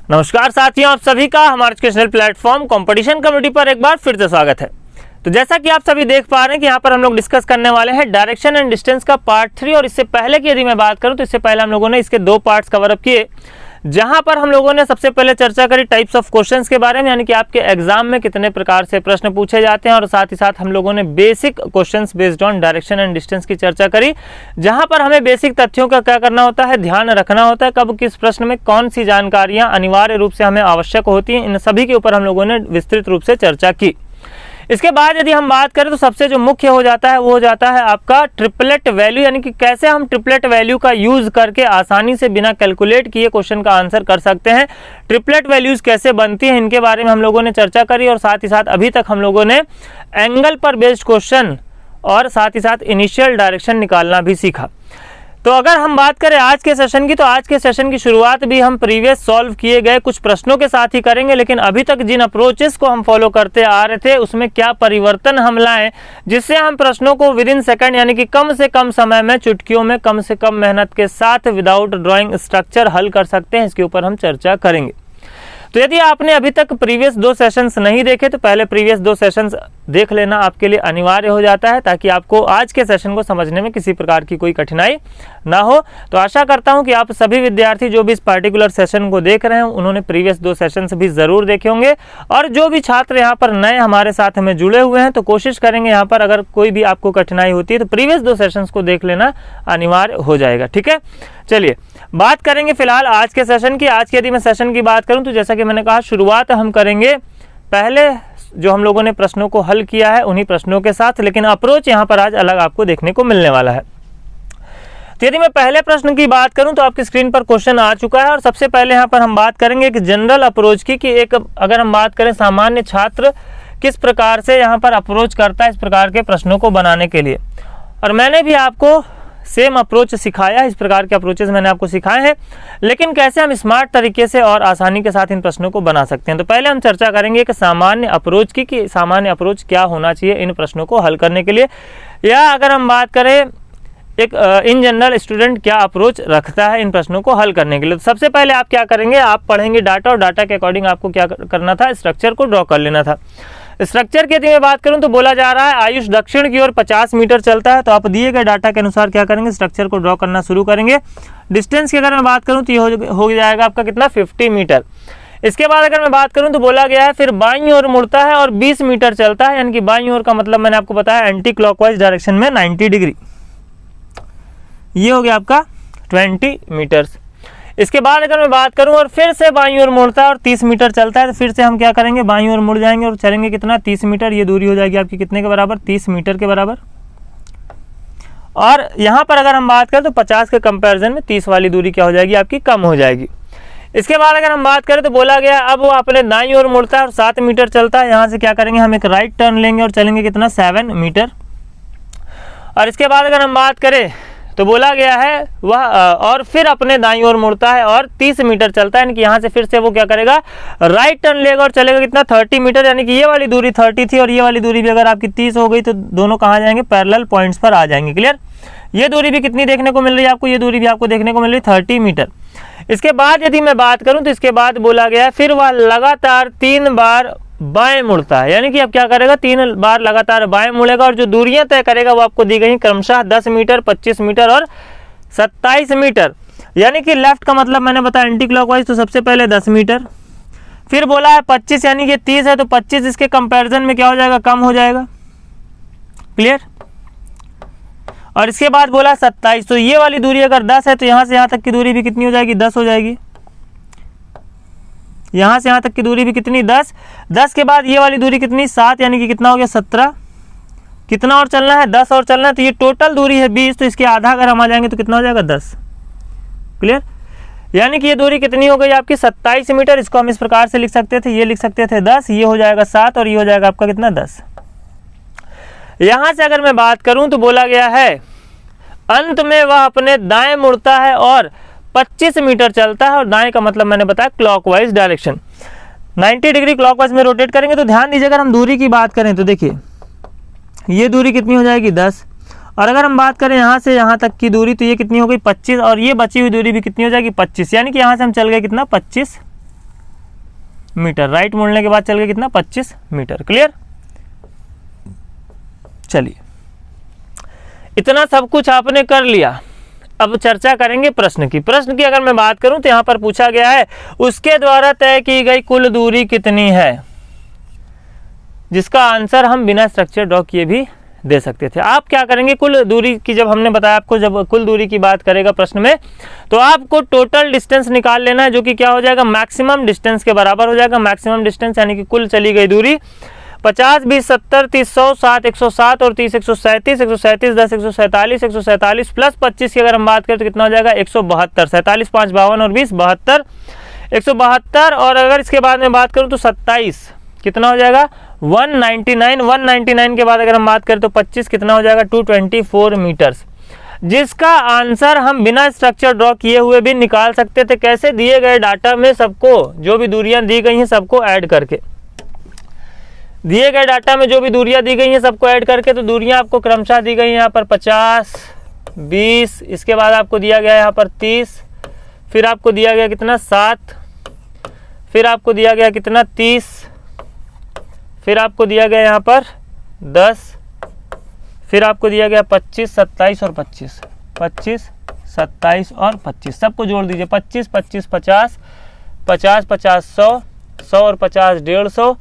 नमस्कार साथियों, आप सभी का हमारे एजुकेशनल प्लेटफॉर्म कंपटीशन कम्युनिटी पर एक बार फिर से स्वागत है। तो जैसा कि आप सभी देख पा रहे हैं कि यहाँ पर हम लोग डिस्कस करने वाले हैं डायरेक्शन एंड डिस्टेंस का पार्ट 3। और इससे पहले की यदि मैं बात करूँ तो इससे पहले हम लोगों ने इसके 2 पार्ट्स कवर अप किए, जहां पर हम लोगों ने सबसे पहले चर्चा करी टाइप्स ऑफ क्वेश्चंस के बारे में, यानी कि आपके एग्जाम में कितने प्रकार से प्रश्न पूछे जाते हैं। और साथ ही साथ हम लोगों ने basic questions based on direction and distance की चर्चा करी, जहां पर हमें बेसिक तथ्यों का क्या करना होता है, ध्यान रखना होता है, कब किस प्रश्न में कौन सी जानकारियां अनिवार्य रूप से हमें आवश्यक होती हैं। इन सभी के ऊपर हम लोगों ने विस्तृत रूप से चर्चा की। इसके बाद यदि हम बात करें तो सबसे जो मुख्य हो जाता है वो हो जाता है आपका ट्रिपलेट वैल्यू, यानी कि कैसे हम ट्रिपलेट वैल्यू का यूज करके आसानी से बिना कैलकुलेट किए क्वेश्चन का आंसर कर सकते हैं। ट्रिपलेट वैल्यूज कैसे बनती हैं इनके बारे में हम लोगों ने चर्चा करी। और साथ ही साथ अभी तक हम लोगों ने एंगल पर बेस्ड क्वेश्चन और साथ ही साथ इनिशियल डायरेक्शन निकालना भी सीखा। तो अगर हम बात करें आज के सेशन की, तो आज के सेशन की शुरुआत भी हम प्रीवियस सॉल्व किए गए कुछ प्रश्नों के साथ ही करेंगे। लेकिन अभी तक जिन अप्रोचेस को हम फॉलो करते आ रहे थे उसमें क्या परिवर्तन हम लाएं, जिससे हम प्रश्नों को विद इन सेकंड यानी कि कम से कम समय में, चुटकियों में, कम से कम मेहनत के साथ विदाउट ड्राइंग स्ट्रक्चर हल कर सकते हैं, इसके ऊपर हम चर्चा करेंगे। तो यदि आपने अभी तक प्रीवियस 2 सेशंस नहीं देखे तो पहले प्रीवियस 2 सेशंस देख लेना आपके लिए अनिवार्य हो जाता है, ताकि आपको आज के सेशन को समझने में किसी प्रकार की कोई कठिनाई ना हो। तो आशा करता हूं कि आप सभी विद्यार्थी जो भी इस पार्टिकुलर सेशन को देख रहे हैं उन्होंने प्रीवियस 2 सेशंस भी जरूर देखे होंगे। और जो भी छात्र यहाँ पर नए हमारे साथ में जुड़े हुए हैं तो कोशिश करेंगे यहाँ पर अगर कोई भी आपको कठिनाई होती है तो प्रीवियस 2 सेशंस को देख लेना अनिवार्य हो जाएगा। ठीक है, चलिए बात करेंगे फिलहाल आज के सेशन की। आज के यदि मैं सेशन की बात करूं तो जैसा कि मैंने कहा शुरुआत हम करेंगे पहले जो हम लोगों ने प्रश्नों को हल किया है उन्हीं प्रश्नों के साथ, लेकिन अप्रोच यहाँ पर आज अलग आपको देखने को मिलने वाला है। तो यदि मैं पहले प्रश्न की बात करूं तो आपकी स्क्रीन पर क्वेश्चन आ चुका है। और सबसे पहले यहाँ पर हम बात करेंगे एक जनरल अप्रोच की, कि एक अगर हम बात करें सामान्य छात्र किस प्रकार से यहाँ पर अप्रोच करता है इस प्रकार के प्रश्नों को बनाने के लिए। और मैंने भी आपको सेम अप्रोच सिखाया है, इस प्रकार के अप्रोचेस मैंने आपको सिखाए हैं, लेकिन कैसे हम स्मार्ट तरीके से और आसानी के साथ इन प्रश्नों को बना सकते हैं। तो पहले हम चर्चा करेंगे एक सामान्य अप्रोच की, कि सामान्य अप्रोच क्या होना चाहिए इन प्रश्नों को हल करने के लिए, या अगर हम बात करें एक इन जनरल स्टूडेंट क्या अप्रोच रखता है इन प्रश्नों को हल करने के लिए। तो सबसे पहले आप क्या करेंगे, आप पढ़ेंगे डाटा, और डाटा के अकॉर्डिंग आपको क्या करना था, स्ट्रक्चर को ड्रॉ कर लेना था। स्ट्रक्चर की यदि मैं बात करूं तो बोला जा रहा है आयुष दक्षिण की ओर 50 मीटर चलता है। तो आप दिए गए डाटा के अनुसार क्या करेंगे, स्ट्रक्चर को ड्रॉ करना शुरू करेंगे। डिस्टेंस की अगर मैं बात करूं तो ये हो जाएगा आपका कितना, 50 मीटर। इसके बाद अगर मैं बात करूं तो बोला गया है फिर बाईं ओर मुड़ता है और 20 मीटर चलता है, यानी कि बाईं ओर का मतलब मैंने आपको बताया एंटी क्लॉकवाइज डायरेक्शन में 90 डिग्री। ये हो गया आपका 20 मीटर्स। इसके बाद अगर मैं बात करूं और फिर से बाईं ओर मुड़ता है और 30 मीटर चलता है, तो फिर से हम क्या करेंगे, बाईं ओर मुड़ जाएंगे और चलेंगे कितना, 30 मीटर। ये दूरी हो जाएगी आपकी कितने के बराबर, 30 मीटर के बराबर। और यहाँ पर अगर हम बात करें तो 50 के कंपैरिजन में 30 वाली दूरी क्या हो जाएगी आपकी, कम हो जाएगी। इसके बाद अगर हम बात करें तो बोला गया अब वो अपने दाईं ओर मुड़ता है और 7 मीटर चलता है। यहाँ से क्या करेंगे, हम एक राइट टर्न लेंगे और चलेंगे कितना, 7 मीटर। और इसके बाद अगर हम बात करें तो बोला गया है वह और फिर अपने दाईं ओर मुड़ता है और 30 मीटर चलता है, यानी कि यहाँ से फिर से वो क्या करेगा, राइट टर्न लेगा और चलेगा कितना, 30 मीटर। यानी कि ये वाली दूरी 30 थी और ये वाली दूरी भी अगर आपकी 30 हो गई तो दोनों कहाँ जाएंगे, पैरेलल पॉइंट्स पर आ जाएंगे। क्लियर, ये दूरी भी कितनी देखने को मिल रही है आपको, ये दूरी भी आपको देखने को मिल रही है 30 मीटर। इसके बाद यदि मैं बात करूँ तो इसके बाद बोला गया फिर वह लगातार 3 बार बाएं मुड़ता है, यानी कि अब क्या करेगा, 3 बार लगातार बाएं मुड़ेगा। और जो दूरियां तय करेगा वो आपको दी गई क्रमशः 10 मीटर, 25 मीटर और 27 मीटर। यानी कि लेफ्ट का मतलब मैंने बताया एंटी क्लॉकवाइज, तो सबसे पहले 10 मीटर, फिर बोला है 25, यानी कि 30 है तो 25 इसके कंपैरिजन में क्या हो जाएगा, कम हो जाएगा। क्लियर, और इसके बाद बोला 27, तो ये वाली दूरी अगर 10 है तो यहाँ से यहाँ तक की दूरी भी कितनी हो जाएगी, 10 हो जाएगी। यहाँ से यहाँ तक की दूरी भी कितनी, 10। 10 के बाद ये वाली दूरी कितनी, 7, यानी कि कितना हो गया, 17। कितना और चलना है, 10 और चलना है। तो ये टोटल दूरी है 20, तो इसके आधा अगर हम आ जाएंगे तो कितना हो जाएगा, 10। क्लियर, यानी कि ये दूरी कितनी हो गई आपकी, 27 मीटर। इसको हम इस प्रकार से लिख सकते थे, ये लिख सकते थे 10, ये हो जाएगा 7 और ये हो जाएगा आपका कितना, 10। यहाँ से अगर मैं बात करूँ तो बोला गया है अंत में वह अपने दाएं मुड़ता है और 25 मीटर चलता है। और दाएं का मतलब मैंने बताया क्लॉकवाइज डायरेक्शन, 90 डिग्री क्लॉकवाइज में रोटेट करेंगे। तो ध्यान दीजिए, अगर हम दूरी की बात करें तो देखिए ये दूरी कितनी हो जाएगी, 10। और अगर हम बात करें यहाँ से यहाँ तक की दूरी तो ये कितनी हो गई, 25। और ये बची हुई दूरी भी कितनी हो जाएगी, 25। यानी कि यहाँ से हम चल गए कितना, 25 मीटर। राइट मुड़ने के बाद चल गया कितना 25 मीटर। क्लियर। चलिए इतना सब कुछ आपने कर लिया। अब चर्चा करेंगे प्रश्न की। प्रश्न की अगर मैं बात करूं तो यहां पर पूछा गया है उसके द्वारा तय की गई कुल दूरी कितनी है, जिसका आंसर हम बिना स्ट्रक्चर ड्रॉ किए भी दे सकते थे। आप क्या करेंगे, कुल दूरी की जब हमने बताया आपको, जब कुल दूरी की बात करेगा प्रश्न में, तो आपको टोटल डिस्टेंस निकाल लेना है, जो कि क्या हो जाएगा मैक्सिमम डिस्टेंस के बराबर हो जाएगा। मैक्सिमम डिस्टेंस यानी कि कुल चली गई दूरी 50, 20, 70, 30, 100, 60, 107 और 30, 137, 137, 10, 147, 147 प्लस 25 की अगर हम बात करें तो कितना हो जाएगा 172। 47, 5, 52 और 20 72, 172। और अगर इसके बाद में बात करूं तो 27 कितना हो जाएगा 199। 199 के बाद अगर हम बात करें तो 25 कितना हो जाएगा 224 मीटर्स, जिसका आंसर हम बिना स्ट्रक्चर ड्रॉ किए हुए भी निकाल सकते थे। कैसे, दिए गए डाटा में सबको, जो भी दूरियां दी गई हैं सबको ऐड करके, दिए गए डाटा में जो भी दूरियां दी गई हैं सबको ऐड करके। तो दूरियां आपको क्रमशः दी गई हैं यहाँ पर 50, 20, इसके बाद आपको दिया गया यहाँ पर 30, फिर आपको दिया गया कितना 7, फिर आपको दिया गया कितना 30, फिर आपको दिया गया यहाँ पर 10, फिर आपको दिया गया 25, 27 और 25, 25, 27 और 25, सबको जोड़ दीजिए 25, 25, 50, 50, 50, 100, 100 और 50, 150,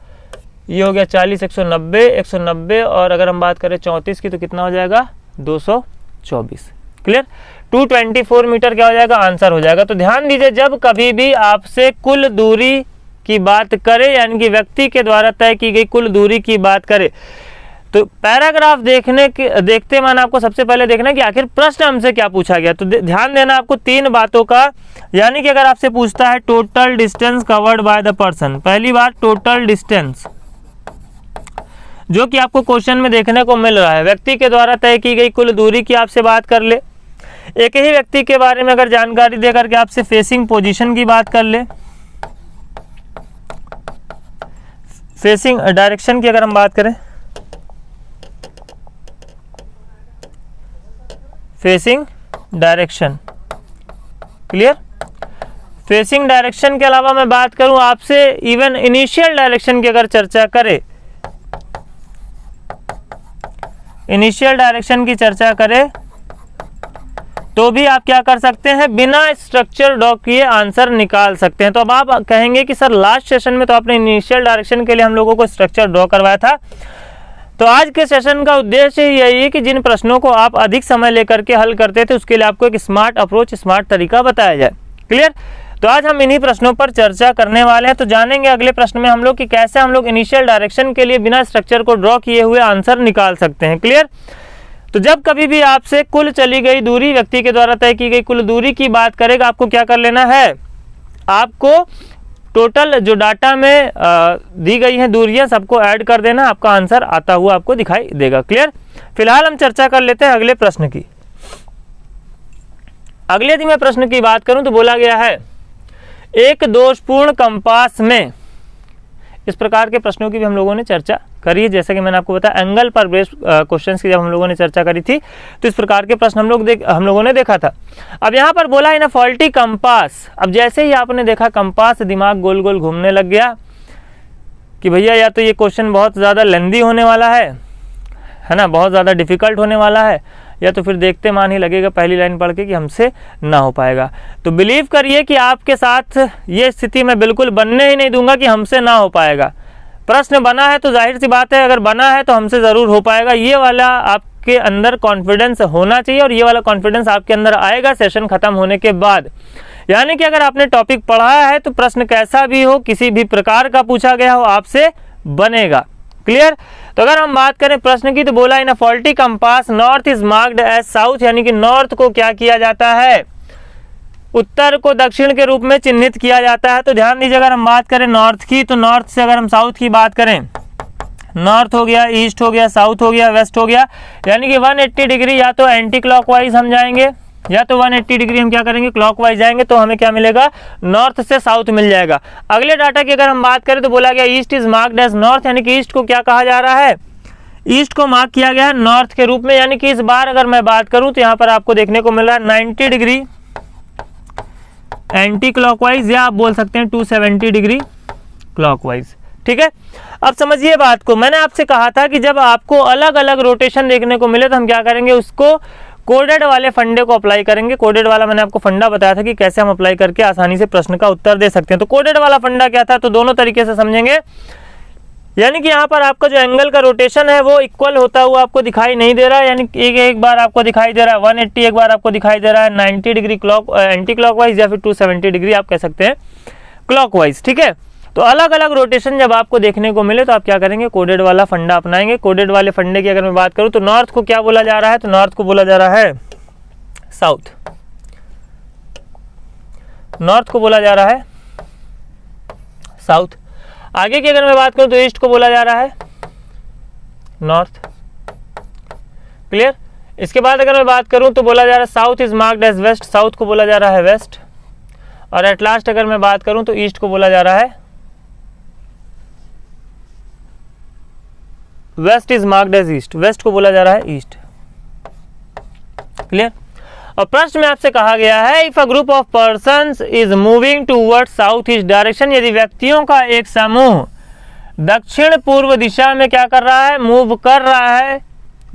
ये हो गया 40, 190, 190 और अगर हम बात करें 34 की तो कितना हो जाएगा 224। क्लियर। 224 मीटर क्या हो जाएगा आंसर हो जाएगा। तो ध्यान दीजिए, जब कभी भी आपसे कुल दूरी की बात करे, यानी कि व्यक्ति के द्वारा तय की गई कुल दूरी की बात करे, तो पैराग्राफ देखते माना आपको सबसे पहले देखना है कि आखिर प्रश्न हमसे क्या पूछा गया। तो ध्यान देना आपको 3 बातों का, यानी कि अगर आपसे पूछता है total distance covered by the person, पहली बात टोटल डिस्टेंस जो कि आपको क्वेश्चन में देखने को मिल रहा है, व्यक्ति के द्वारा तय की गई कुल दूरी की आपसे बात कर ले। एक ही व्यक्ति के बारे में अगर जानकारी देकर के आपसे फेसिंग पोजीशन की बात कर ले, फेसिंग डायरेक्शन की अगर हम बात करें, facing direction. Clear. Facing direction के अलावा मैं बात करूं आपसे इवन इनिशियल डायरेक्शन की अगर चर्चा करें, इनिशियल डायरेक्शन की चर्चा करें तो भी आप क्या कर सकते हैं, बिना स्ट्रक्चर ड्रॉ किए आंसर निकाल सकते हैं। तो अब आप कहेंगे कि सर लास्ट सेशन में तो आपने इनिशियल डायरेक्शन के लिए हम लोगों को स्ट्रक्चर ड्रॉ करवाया था। तो आज के सेशन का उद्देश्य यही है कि जिन प्रश्नों को आप अधिक समय लेकर के हल करते थे उसके लिए आपको एक स्मार्ट अप्रोच, स्मार्ट तरीका बताया जाए। क्लियर। तो आज हम इन्हीं प्रश्नों पर चर्चा करने वाले हैं। तो जानेंगे अगले प्रश्न में हम लोग कि कैसे हम लोग इनिशियल डायरेक्शन के लिए बिना स्ट्रक्चर को ड्रॉ किए हुए आंसर निकाल सकते हैं। क्लियर। तो जब कभी भी आपसे कुल चली गई दूरी, व्यक्ति के द्वारा तय की गई कुल दूरी की बात करेगा, आपको क्या कर लेना है, आपको टोटल जो डाटा में दी गई हैं दूरियां सबको ऐड कर देना, आपका आंसर आता हुआ आपको दिखाई देगा। क्लियर। फिलहाल हम चर्चा कर लेते हैं अगले प्रश्न की। अगले यदि मैं प्रश्न की बात करूं तो बोला गया है एक दोषपूर्ण कंपास में, इस प्रकार के प्रश्नों की भी हम लोगों ने चर्चा करी है। जैसे कि मैंने आपको बताया एंगल पर बेस्ड क्वेश्चंस की जब हम लोगों ने चर्चा करी थी तो इस प्रकार के प्रश्न हम लोगों ने देखा था। अब यहाँ पर बोला है ना फॉल्टी कंपास। अब जैसे ही आपने देखा कंपास, दिमाग गोल गोल घूमने लग गया कि भैया या तो ये क्वेश्चन बहुत ज़्यादा लेंदी होने वाला है ना, बहुत ज़्यादा डिफिकल्ट होने वाला है, या तो फिर देखते मान ही लगेगा पहली लाइन पढ़ के कि हमसे ना हो पाएगा। तो बिलीव करिए कि आपके साथ ये स्थिति मैं बिल्कुल बनने ही नहीं दूंगा कि हमसे ना हो पाएगा। प्रश्न बना है तो जाहिर सी बात है, अगर बना है तो हमसे ज़रूर हो पाएगा। ये वाला आपके अंदर कॉन्फिडेंस होना चाहिए और ये वाला कॉन्फिडेंस आपके अंदर आएगा सेशन खत्म होने के बाद। यानी कि अगर आपने टॉपिक पढ़ा है तो प्रश्न कैसा भी हो, किसी भी प्रकार का पूछा गया हो, आपसे बनेगा। क्लियर। तो अगर हम बात करें प्रश्न की तो बोला in a faulty compass north is marked as south, यानी कि नॉर्थ को क्या किया जाता है, उत्तर को दक्षिण के रूप में चिन्हित किया जाता है। तो ध्यान दीजिए, अगर हम बात करें नॉर्थ की तो नॉर्थ से अगर हम साउथ की बात करें, नॉर्थ हो गया, ईस्ट हो गया, साउथ हो गया, वेस्ट हो गया, यानी कि 180 डिग्री या तो एंटी क्लॉकवाइज हम जाएंगे या तो 180 डिग्री हम क्या करेंगे क्लॉकवाइज जाएंगे, तो हमें क्या मिलेगा नॉर्थ से साउथ मिल जाएगा। अगले डाटा की अगर हम बात करें तो बोला गया east is marked as north, यानी कि ईस्ट को क्या कहा जा रहा है, ईस्ट को मार्क किया गया है नॉर्थ के रूप में। यानी कि इस बार अगर मैं बात करूं तो यहाँ पर आपको देखने को मिल रहा है 90 डिग्री एंटी क्लॉकवाइज, या आप बोल सकते हैं 270 डिग्री क्लॉकवाइज। ठीक है, अब समझिए बात को। मैंने आपसे कहा था कि जब आपको अलग अलग रोटेशन देखने को मिले तो हम क्या करेंगे, उसको कोडेड वाले फंडे को अप्लाई करेंगे। कोडेड वाला मैंने आपको फंडा बताया था कि कैसे हम अप्लाई करके आसानी से प्रश्न का उत्तर दे सकते हैं। तो कोडेड वाला फंडा क्या था, तो दोनों तरीके से समझेंगे। यानी कि यहाँ पर आपका जो एंगल का रोटेशन है वो इक्वल होता हुआ आपको दिखाई नहीं दे रहा है, यानी एक बार आपको दिखाई दे रहा है 180, एक बार आपको दिखाई दे रहा है 90 डिग्री एंटी क्लॉकवाइज, या फिर 270 डिग्री आप कह सकते हैं क्लॉकवाइज। ठीक है, तो अलग अलग रोटेशन जब आपको देखने को मिले तो आप क्या करेंगे, कोडेड वाला फंडा अपनाएंगे। कोडेड वाले फंडे की अगर मैं बात करूं तो नॉर्थ को क्या बोला जा रहा है, तो नॉर्थ को बोला जा रहा है साउथ, नॉर्थ को बोला जा रहा है साउथ। आगे की अगर मैं बात करूं तो ईस्ट को बोला जा रहा है नॉर्थ। क्लियर। इसके बाद अगर मैं बात करूं तो बोला जा रहा है south is marked as west, south को बोला जा रहा है वेस्ट। और एट लास्ट अगर मैं बात करूं तो ईस्ट को बोला जा रहा है west is marked as east, west को बोला जा रहा है ईस्ट। क्लियर। और प्रश्न में आपसे कहा गया है if a group of persons is moving toward south east direction, यदि व्यक्तियों का एक समूह दक्षिण पूर्व दिशा में क्या कर रहा है, मूव कर रहा है,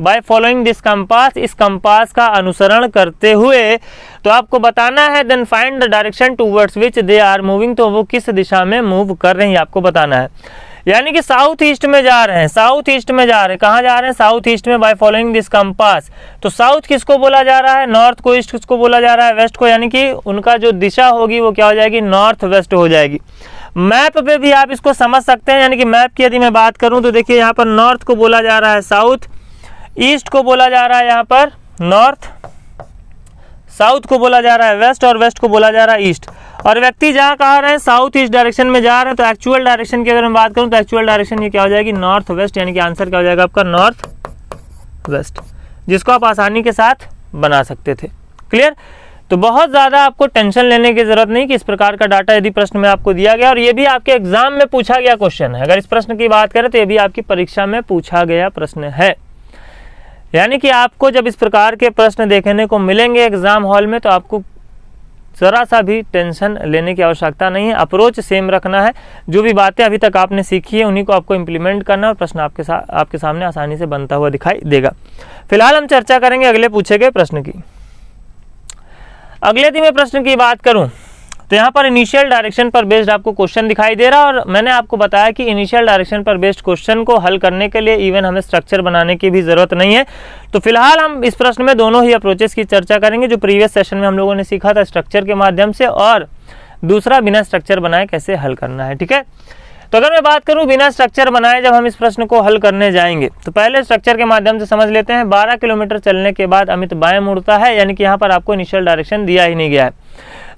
बाय फॉलोइंग दिस कंपास, इस कंपास का अनुसरण करते हुए, तो आपको बताना है then find the direction towards which they are moving, तो वो किस दिशा में मूव कर रहे हैं आपको बताना है। यानी कि साउथ ईस्ट में जा रहे हैं, साउथ ईस्ट में जा रहे हैं, कहाँ जा रहे हैं, साउथ ईस्ट में, बाय फॉलोइंग दिस कंपास। तो साउथ किसको बोला जा रहा है, नॉर्थ को, ईस्ट किसको बोला जा रहा है, वेस्ट को, यानी कि उनका जो दिशा होगी वो क्या हो जाएगी, नॉर्थ वेस्ट हो जाएगी। मैप पे भी आप इसको समझ सकते हैं, यानी कि मैप की यदि मैं बात करूं तो देखिए यहाँ पर नॉर्थ को बोला जा रहा है साउथ, ईस्ट को बोला जा रहा है यहाँ पर नॉर्थ, साउथ को बोला जा रहा है वेस्ट, और वेस्ट को बोला जा रहा है ईस्ट। और व्यक्ति जहाँ कहा रहे हैं साउथ ईस्ट डायरेक्शन में जा रहे हैं, तो एक्चुअल डायरेक्शन की अगर मैं बात करूं तो एक्चुअल डायरेक्शन ये क्या हो जाएगी, नॉर्थ वेस्ट, यानी कि आंसर क्या हो जाएगा आपका नॉर्थ वेस्ट, जिसको आप आसानी के साथ बना सकते थे। क्लियर। तो बहुत ज़्यादा आपको टेंशन लेने की जरूरत नहीं कि इस प्रकार का डाटा यदि प्रश्न में आपको दिया गया, और ये भी आपके एग्जाम में पूछा गया क्वेश्चन है। अगर इस प्रश्न की बात करें तो ये भी आपकी परीक्षा में पूछा गया प्रश्न है। यानी कि आपको जब इस प्रकार के प्रश्न देखने को मिलेंगे एग्जाम हॉल में तो आपको ज़रा सा भी टेंशन लेने की आवश्यकता नहीं है। अप्रोच सेम रखना है, जो भी बातें अभी तक आपने सीखी है उन्हीं को आपको इम्प्लीमेंट करना है, और प्रश्न आपके सामने आसानी से बनता हुआ दिखाई देगा। फिलहाल हम चर्चा करेंगे अगले पूछे गए प्रश्न की। अगले यदि मैं प्रश्न की बात करूं तो यहाँ पर इनिशियल डायरेक्शन पर बेस्ड आपको क्वेश्चन दिखाई दे रहा है, और मैंने आपको बताया कि इनिशियल डायरेक्शन पर बेस्ड क्वेश्चन को हल करने के लिए इवन हमें स्ट्रक्चर बनाने की भी जरूरत नहीं है। तो फिलहाल हम इस प्रश्न में दोनों ही अप्रोचेस की चर्चा करेंगे, जो प्रीवियस सेशन में हम लोगों ने सीखा था स्ट्रक्चर के माध्यम से, और दूसरा बिना स्ट्रक्चर बनाए कैसे हल करना है। ठीक है, तो अगर मैं बात करूं बिना स्ट्रक्चर बनाए जब हम इस प्रश्न को हल करने जाएंगे तो पहले स्ट्रक्चर के माध्यम से समझ लेते हैं। 12 किलोमीटर चलने के बाद अमित बाएं मुड़ता है, यानी कि यहाँ पर आपको इनिशियल डायरेक्शन दिया ही नहीं गया है।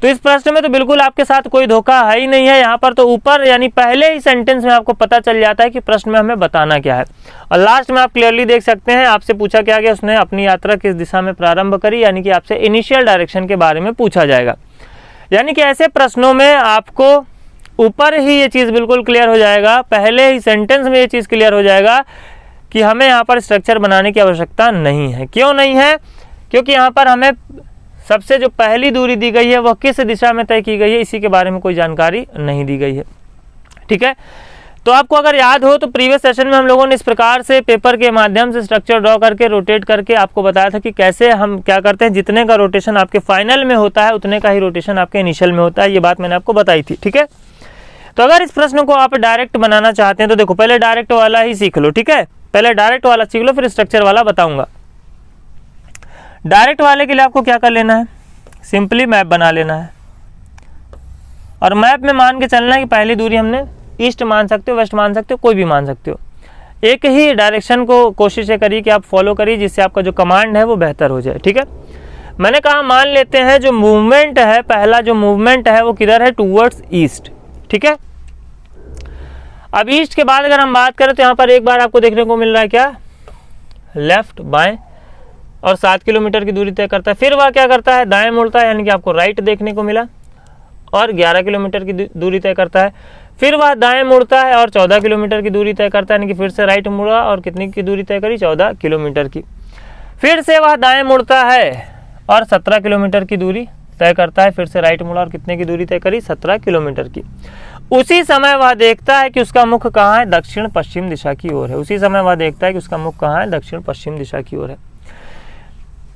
तो इस प्रश्न में तो बिल्कुल आपके साथ कोई धोखा है ही नहीं है। यहाँ पर तो ऊपर यानी पहले ही सेंटेंस में आपको पता चल जाता है कि प्रश्न में हमें बताना क्या है, और लास्ट में आप क्लियरली देख सकते हैं आपसे पूछा क्या गया, उसने अपनी यात्रा किस दिशा में प्रारंभ करी, यानी कि आपसे इनिशियल डायरेक्शन के बारे में पूछा जाएगा। यानी कि ऐसे प्रश्नों में आपको ऊपर ही ये चीज़ बिल्कुल क्लियर हो जाएगा, पहले ही सेंटेंस में ये चीज़ क्लियर हो जाएगा कि हमें यहाँ पर स्ट्रक्चर बनाने की आवश्यकता नहीं है। क्यों नहीं है? क्योंकि यहाँ पर हमें सबसे जो पहली दूरी दी गई है वह किस दिशा में तय की गई है, इसी के बारे में कोई जानकारी नहीं दी गई है। ठीक है, तो आपको अगर याद हो तो प्रीवियस सेशन में हम लोगों ने इस प्रकार से पेपर के माध्यम से स्ट्रक्चर ड्रॉ करके रोटेट करके आपको बताया था कि कैसे हम क्या करते हैं, जितने का रोटेशन आपके फाइनल में होता है उतने का ही रोटेशन आपके इनिशियल में होता है। ये बात मैंने आपको बताई थी। ठीक है, तो अगर इस प्रश्न को आप डायरेक्ट बनाना चाहते हैं तो देखो पहले डायरेक्ट वाला ही सीख लो। ठीक है, पहले डायरेक्ट वाला सीख लो, फिर स्ट्रक्चर वाला बताऊंगा। डायरेक्ट वाले के लिए आपको क्या कर लेना है, सिंपली मैप बना लेना है, और मैप में मान के चलना है कि पहली दूरी हमने ईस्ट मान सकते हो, वेस्ट मान सकते हो, कोई भी मान सकते हो। एक ही डायरेक्शन को कोशिश करिए कि आप फॉलो करिए, जिससे आपका जो कमांड है वो बेहतर हो जाए। ठीक है, मैंने कहा मान लेते हैं जो मूवमेंट है, पहला जो मूवमेंट है वो किधर है, टूवर्ड्स ईस्ट। ठीक है, अब ईस्ट के बाद अगर हम बात करें तो यहाँ पर एक बार आपको देखने को मिल रहा है क्या, लेफ्ट बाएं, और 7 किलोमीटर की दूरी तय करता है। फिर वह क्या करता है, दाएं मुड़ता है, यानी कि आपको राइट देखने को मिला, और 11 किलोमीटर की दूरी तय करता है। फिर वह दाएं मुड़ता है और 14 किलोमीटर की दूरी तय करता है, यानी कि फिर से राइट मुड़ा और कितनी की दूरी तय करी, 14 किलोमीटर की। फिर से वह दाएं मुड़ता है और 17 किलोमीटर की दूरी तय करता है, फिर से राइट मुड़ा और कितने की दूरी तय करी, 17 किलोमीटर की। उसी समय वह देखता है कि उसका मुख कहाँ है, दक्षिण पश्चिम दिशा की ओर है। उसी समय वह देखता है कि उसका मुख कहाँ है, दक्षिण पश्चिम दिशा की ओर है।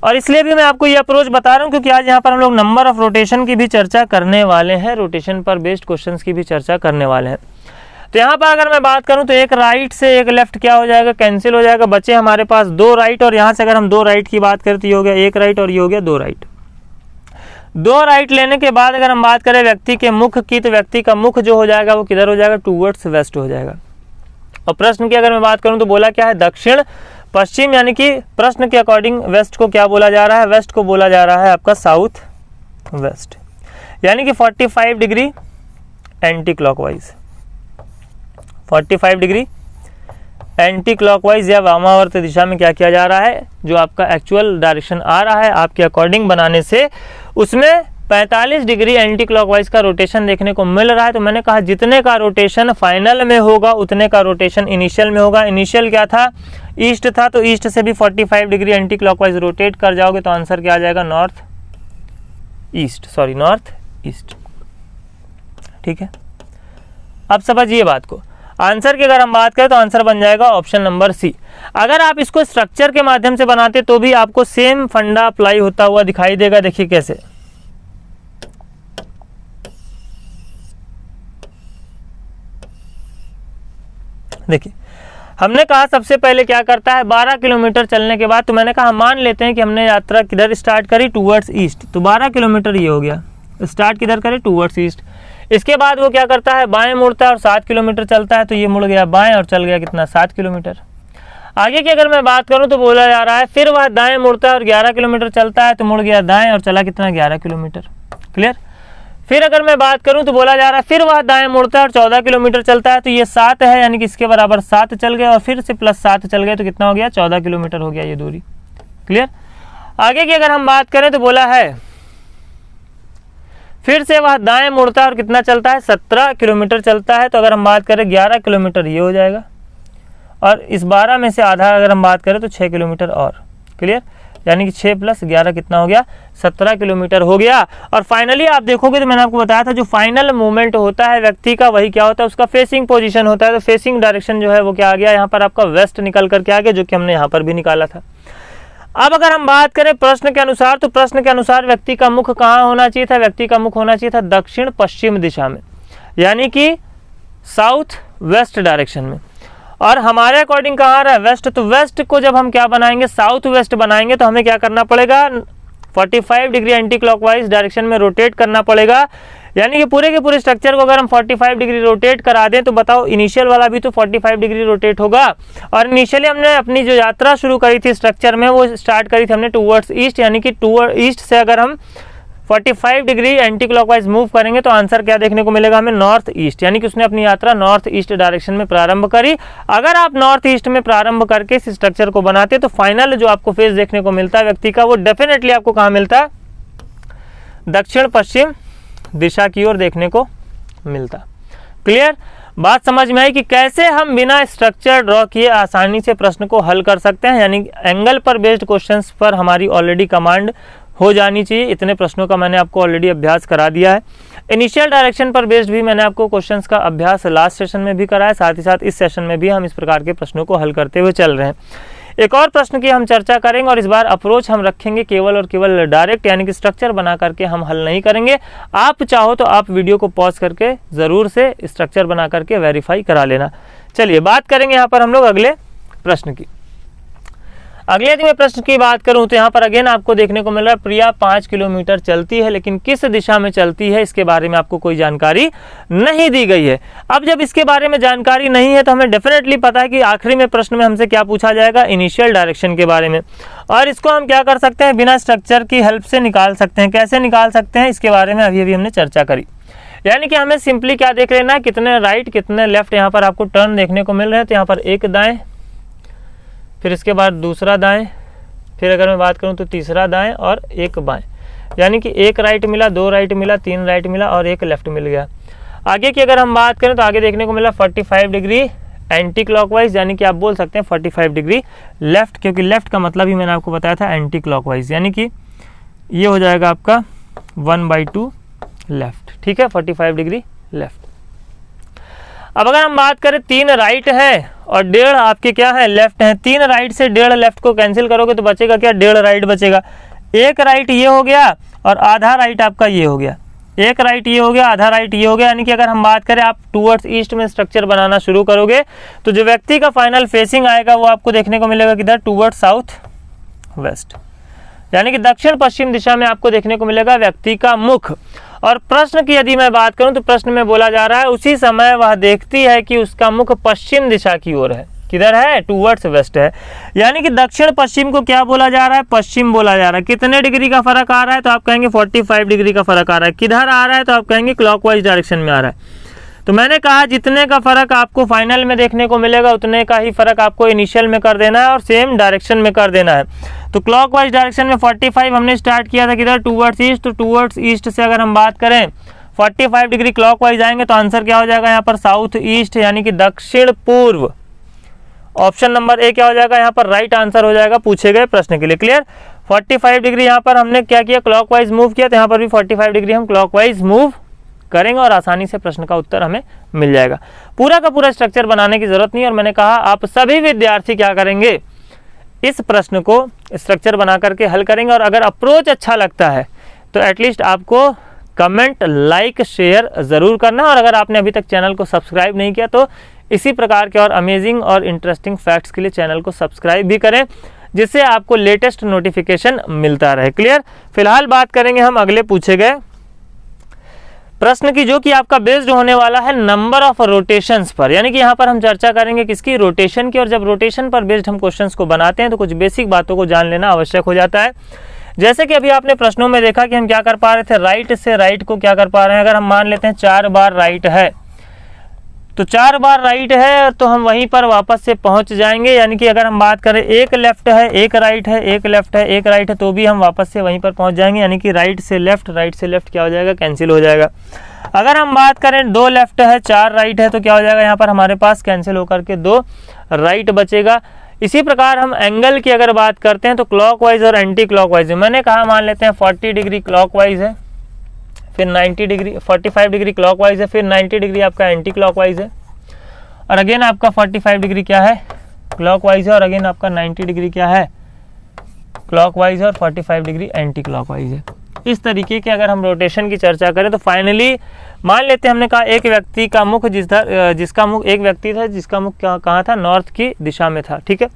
और इसलिए भी मैं आपको ये अप्रोच बता रहा हूँ क्योंकि आज यहाँ पर हम लोग नंबर ऑफ रोटेशन की भी चर्चा करने वाले हैं, रोटेशन पर बेस्ड क्वेश्चंस की भी चर्चा करने वाले हैं। तो यहाँ पर अगर मैं बात करूँ तो एक राइट से एक लेफ्ट क्या हो जाएगा, कैंसिल हो जाएगा, बचे हमारे पास 2 राइट। और यहाँ से अगर हम 2 राइट की बात करें तो ये हो गया 1 राइट और ये हो गया 2 राइट। 2 राइट लेने के बाद अगर हम बात करें व्यक्ति के मुख की, तो व्यक्ति का मुख जो हो जाएगा वो किधर हो जाएगा, टूवर्ड्स वेस्ट हो जाएगा। और प्रश्न की अगर मैं बात करूं तो बोला क्या है, दक्षिण पश्चिम, यानी कि प्रश्न के अकॉर्डिंग वेस्ट को क्या बोला जा रहा है, वेस्ट को बोला जा रहा है आपका साउथ वेस्ट, यानी कि 45 degree anti clockwise, 45 degree anti clockwise या वामावर्त दिशा में क्या किया जा रहा है, जो आपका एक्चुअल डायरेक्शन आ रहा है आपके अकॉर्डिंग बनाने से, उसमें 45 डिग्री एंटी क्लॉकवाइज का रोटेशन देखने को मिल रहा है। तो मैंने कहा जितने का रोटेशन फाइनल में होगा उतने का रोटेशन इनिशियल में होगा। इनिशियल क्या था, ईस्ट था, तो ईस्ट से भी 45 डिग्री एंटी क्लॉकवाइज रोटेट कर जाओगे तो आंसर क्या आ जाएगा, नॉर्थ ईस्ट। ठीक है, अब समझिए बात को। आंसर की अगर हम बात करें तो आंसर बन जाएगा ऑप्शन नंबर सी। अगर आप इसको स्ट्रक्चर के माध्यम से बनाते तो भी आपको सेम फंडा अप्लाई होता हुआ दिखाई देगा। देखिए कैसे, देखिए हमने कहा सबसे पहले क्या करता है, 12 किलोमीटर चलने के बाद, तो मैंने कहा मान लेते हैं कि हमने यात्रा किधर स्टार्ट करी, टूवर्ड्स ईस्ट, तो 12 किलोमीटर ये हो गया, स्टार्ट किधर करें, टूवर्ड्स ईस्ट। इसके बाद वो क्या करता है, बाएं मुड़ता है और 7 किलोमीटर चलता है, तो ये मुड़ गया बाएं और चल गया कितना, 7 किलोमीटर। आगे की अगर मैं बात करूं तो बोला जा रहा है फिर वह दाएं मुड़ता है और 11 किलोमीटर चलता है, तो मुड़ गया दाएं और चला कितना, 11 किलोमीटर। क्लियर। फिर अगर मैं बात करूं तो बोला जा रहा है फिर वह दाएं मुड़ता है और 14 किलोमीटर चलता है, तो ये 7 है, यानी कि इसके बराबर 7 चल गए और फिर से प्लस 7 चल गए, तो कितना हो गया, 14 किलोमीटर हो गया ये दूरी। क्लियर। आगे की अगर हम बात करें तो बोला है फिर से वह दाएं मुड़ता है और कितना चलता है, 17 किलोमीटर चलता है, तो अगर हम बात करें 11 किलोमीटर ये हो जाएगा, और इस 12 में से आधा अगर हम बात करें तो 6 किलोमीटर और। क्लियर, यानी कि 6 + 11 कितना हो गया, 17 किलोमीटर हो गया। और फाइनली आप देखोगे तो मैंने आपको बताया था जो फाइनल मूवमेंट होता है व्यक्ति का, वही क्या होता है, उसका फेसिंग पोजीशन होता है। तो फेसिंग डायरेक्शन जो है वो क्या आ गया, यहाँ पर आपका वेस्ट निकल करके आ गया, जो कि हमने यहाँ पर भी निकाला था। अब अगर हम बात करें प्रश्न के अनुसार, तो प्रश्न के अनुसार व्यक्ति का मुख कहाँ होना चाहिए था, व्यक्ति का मुख होना चाहिए था दक्षिण पश्चिम दिशा में, यानी कि साउथ वेस्ट डायरेक्शन में। और हमारे अकॉर्डिंग कहाँ आ रहा है, वेस्ट, तो वेस्ट को जब हम क्या बनाएंगे, साउथ वेस्ट बनाएंगे, तो हमें क्या करना पड़ेगा, 45 डिग्री एंटी क्लॉकवाइज डायरेक्शन में रोटेट करना पड़ेगा। यानी कि पूरे के पूरे स्ट्रक्चर को अगर हम 45 डिग्री रोटेट करा दें तो बताओ इनिशियल वाला भी तो 45 डिग्री रोटेट होगा। और इनिशियली हमने अपनी जो यात्रा शुरू करी थी स्ट्रक्चर में, वो स्टार्ट करी थी हमने टूवर्ड्स ईस्ट, यानी कि टूवर्ड ईस्ट से अगर हम 45 डिग्री एंटी क्लॉकवाइज मूव करेंगे तो आंसर क्या देखने को मिलेगा हमें, नॉर्थ ईस्ट। यानी कि उसने अपनी यात्रा नॉर्थ ईस्ट डायरेक्शन में प्रारंभ करी। अगर आप नॉर्थ ईस्ट में प्रारंभ करके इस स्ट्रक्चर को बनाते तो फाइनल जो आपको फेस देखने को मिलता है व्यक्ति का, वो डेफिनेटली आपको कहाँ मिलता है, दक्षिण पश्चिम दिशा की ओर देखने को मिलता। क्लियर, बात समझ में आई कि कैसे हम बिना स्ट्रक्चर ड्रॉ किए आसानी से प्रश्न को हल कर सकते हैं। यानी एंगल पर बेस्ड क्वेश्चंस पर हमारी ऑलरेडी कमांड हो जानी चाहिए। इतने प्रश्नों का मैंने आपको ऑलरेडी अभ्यास करा दिया है। इनिशियल डायरेक्शन पर बेस्ड भी मैंने आपको क्वेश्चंस का अभ्यास लास्ट सेशन में भी कराया, साथ ही साथ इस सेशन में भी हम इस प्रकार के प्रश्नों को हल करते हुए चल रहे हैं। एक और प्रश्न की हम चर्चा करेंगे और इस बार अप्रोच हम रखेंगे केवल और केवल डायरेक्ट, यानी कि स्ट्रक्चर बना करके हम हल नहीं करेंगे। आप चाहो तो आप वीडियो को पॉज करके ज़रूर से स्ट्रक्चर बना करके वेरीफाई करा लेना। चलिए बात करेंगे यहाँ पर हम लोग अगले प्रश्न की। अगले यदि मैं प्रश्न की बात करूं तो यहाँ पर अगेन आपको देखने को मिल रहा है प्रिया 5 किलोमीटर चलती है, लेकिन किस दिशा में चलती है इसके बारे में आपको कोई जानकारी नहीं दी गई है। अब जब इसके बारे में जानकारी नहीं है तो हमें डेफिनेटली पता है कि आखिरी में प्रश्न में हमसे क्या पूछा जाएगा, इनिशियल डायरेक्शन के बारे में। और इसको हम क्या कर सकते हैं, बिना स्ट्रक्चर की हेल्प से निकाल सकते हैं। कैसे निकाल सकते हैं इसके बारे में अभी अभी हमने चर्चा करी। यानी कि हमें सिंपली क्या देख लेना है, कितने राइट कितने लेफ्ट यहाँ पर आपको टर्न देखने को मिल रहे हैं। तो यहाँ पर एक दाएं, फिर इसके बाद दूसरा दाएं, फिर अगर मैं बात करूं तो तीसरा दाएं और एक बाएं, यानी कि एक राइट मिला, 2 राइट मिला, 3 राइट मिला और एक लेफ्ट मिल गया। आगे की अगर हम बात करें तो आगे देखने को मिला 45 डिग्री एंटी क्लॉकवाइज, यानी कि आप बोल सकते हैं 45 डिग्री लेफ्ट, क्योंकि लेफ्ट का मतलब ही मैंने आपको बताया था एंटी क्लॉकवाइज, यानी कि ये हो जाएगा आपका 1/2 लेफ्ट। ठीक है, 45 डिग्री लेफ्ट। अब अगर हम बात करें 3 राइट है और 1.5 आपके क्या है लेफ्ट है, 3 राइट से 1.5 लेफ्ट को कैंसिल करोगे तो बचेगा क्या, 1.5 राइट बचेगा। 1 राइट ये हो गया और आधा राइट आपका ये हो गया, 1 राइट ये हो गया, आधा राइट ये हो गया। यानी कि अगर हम बात करें आप टूवर्ड्स ईस्ट में स्ट्रक्चर बनाना शुरू करोगे तो जो व्यक्ति का फाइनल फेसिंग आएगा वो आपको देखने को मिलेगा किधर, टूवर्ड्स साउथ वेस्ट, यानी कि दक्षिण पश्चिम दिशा में आपको देखने को मिलेगा व्यक्ति का मुख। और प्रश्न की यदि मैं बात करूं तो प्रश्न में बोला जा रहा है उसी समय वह देखती है कि उसका मुख पश्चिम दिशा की ओर है, किधर है, टूवर्ड्स वेस्ट है। यानी कि दक्षिण पश्चिम को क्या बोला जा रहा है, पश्चिम बोला जा रहा है। कितने डिग्री का फर्क आ रहा है, तो आप कहेंगे 45 डिग्री का फर्क आ रहा है। किधर आ रहा है, तो आप कहेंगे क्लॉकवाइज डायरेक्शन में आ रहा है। तो मैंने कहा जितने का फर्क आपको फाइनल में देखने को मिलेगा उतने का ही फर्क आपको इनिशियल में कर देना है और सेम डायरेक्शन में कर देना है। तो क्लॉकवाइज डायरेक्शन में 45 हमने स्टार्ट किया था किधर, टूवर्ड्स ईस्ट। तो टूवर्ड्स ईस्ट से अगर हम बात करें 45 डिग्री क्लॉकवाइज आएंगे तो आंसर क्या हो जाएगा यहाँ पर, साउथ ईस्ट यानी कि दक्षिण पूर्व। ऑप्शन नंबर ए क्या हो जाएगा यहाँ पर, राइट आंसर हो जाएगा पूछे गए प्रश्न के लिए। क्लियर। 45 डिग्री यहाँ पर हमने क्या किया, क्लॉकवाइज मूव किया, तो यहाँ पर भी 45 डिग्री हम क्लॉकवाइज मूव करेंगे और आसानी से प्रश्न का उत्तर हमें मिल जाएगा। पूरा का पूरा स्ट्रक्चर बनाने की जरूरत नहीं। और मैंने कहा आप सभी विद्यार्थी क्या करेंगे, इस प्रश्न को स्ट्रक्चर बना करके हल करेंगे। और अगर अप्रोच अच्छा लगता है तो एटलीस्ट आपको कमेंट, लाइक, शेयर ज़रूर करना। और अगर आपने अभी तक चैनल को सब्सक्राइब नहीं किया तो इसी प्रकार के और अमेजिंग और इंटरेस्टिंग फैक्ट्स के लिए चैनल को सब्सक्राइब भी करें, जिससे आपको लेटेस्ट नोटिफिकेशन मिलता रहे। क्लियर। फिलहाल बात करेंगे हम अगले पूछे गए प्रश्न की, जो कि आपका बेस्ड होने वाला है नंबर ऑफ रोटेशंस पर। यानी कि यहाँ पर हम चर्चा करेंगे किसकी, रोटेशन की। और जब रोटेशन पर बेस्ड हम क्वेश्चंस को बनाते हैं तो कुछ बेसिक बातों को जान लेना आवश्यक हो जाता है। जैसे कि अभी आपने प्रश्नों में देखा कि हम क्या कर पा रहे थे, राइट से राइट को क्या कर पा रहे हैं। अगर हम मान लेते हैं 4 बार राइट है तो 4 बार राइट है तो हम वहीं पर वापस से पहुंच जाएंगे। यानी कि अगर हम बात करें 1 लेफ्ट है, 1 राइट है, 1 लेफ्ट है, 1 राइट है, तो भी हम वापस से वहीं पर पहुंच जाएंगे। यानी कि राइट से लेफ्ट क्या हो जाएगा, कैंसिल हो जाएगा। अगर हम बात करें 2 लेफ्ट है, 4 राइट है, तो क्या हो जाएगा यहाँ पर हमारे पास कैंसिल होकर के 2 राइट बचेगा। इसी प्रकार हम एंगल की अगर बात करते हैं तो क्लॉकवाइज और एंटी क्लॉकवाइज। मैंने कहा मान लेते हैं 40 डिग्री क्लॉकवाइज है, फिर 90 डिग्री, 45 डिग्री क्लॉकवाइज है, फिर 90 डिग्री आपका एंटी क्लॉकवाइज है, और अगेन आपका 45 डिग्री क्या है, क्लॉकवाइज है, और अगेन आपका 90 डिग्री क्या है, क्लॉकवाइज है, और 45 डिग्री एंटी क्लॉकवाइज है। इस तरीके के अगर हम रोटेशन की चर्चा करें तो फाइनली मान लेते हैं हमने कहा एक व्यक्ति का मुख जिसका मुख, एक व्यक्ति था जिसका मुख कहाँ था, नॉर्थ की दिशा में था। ठीक है।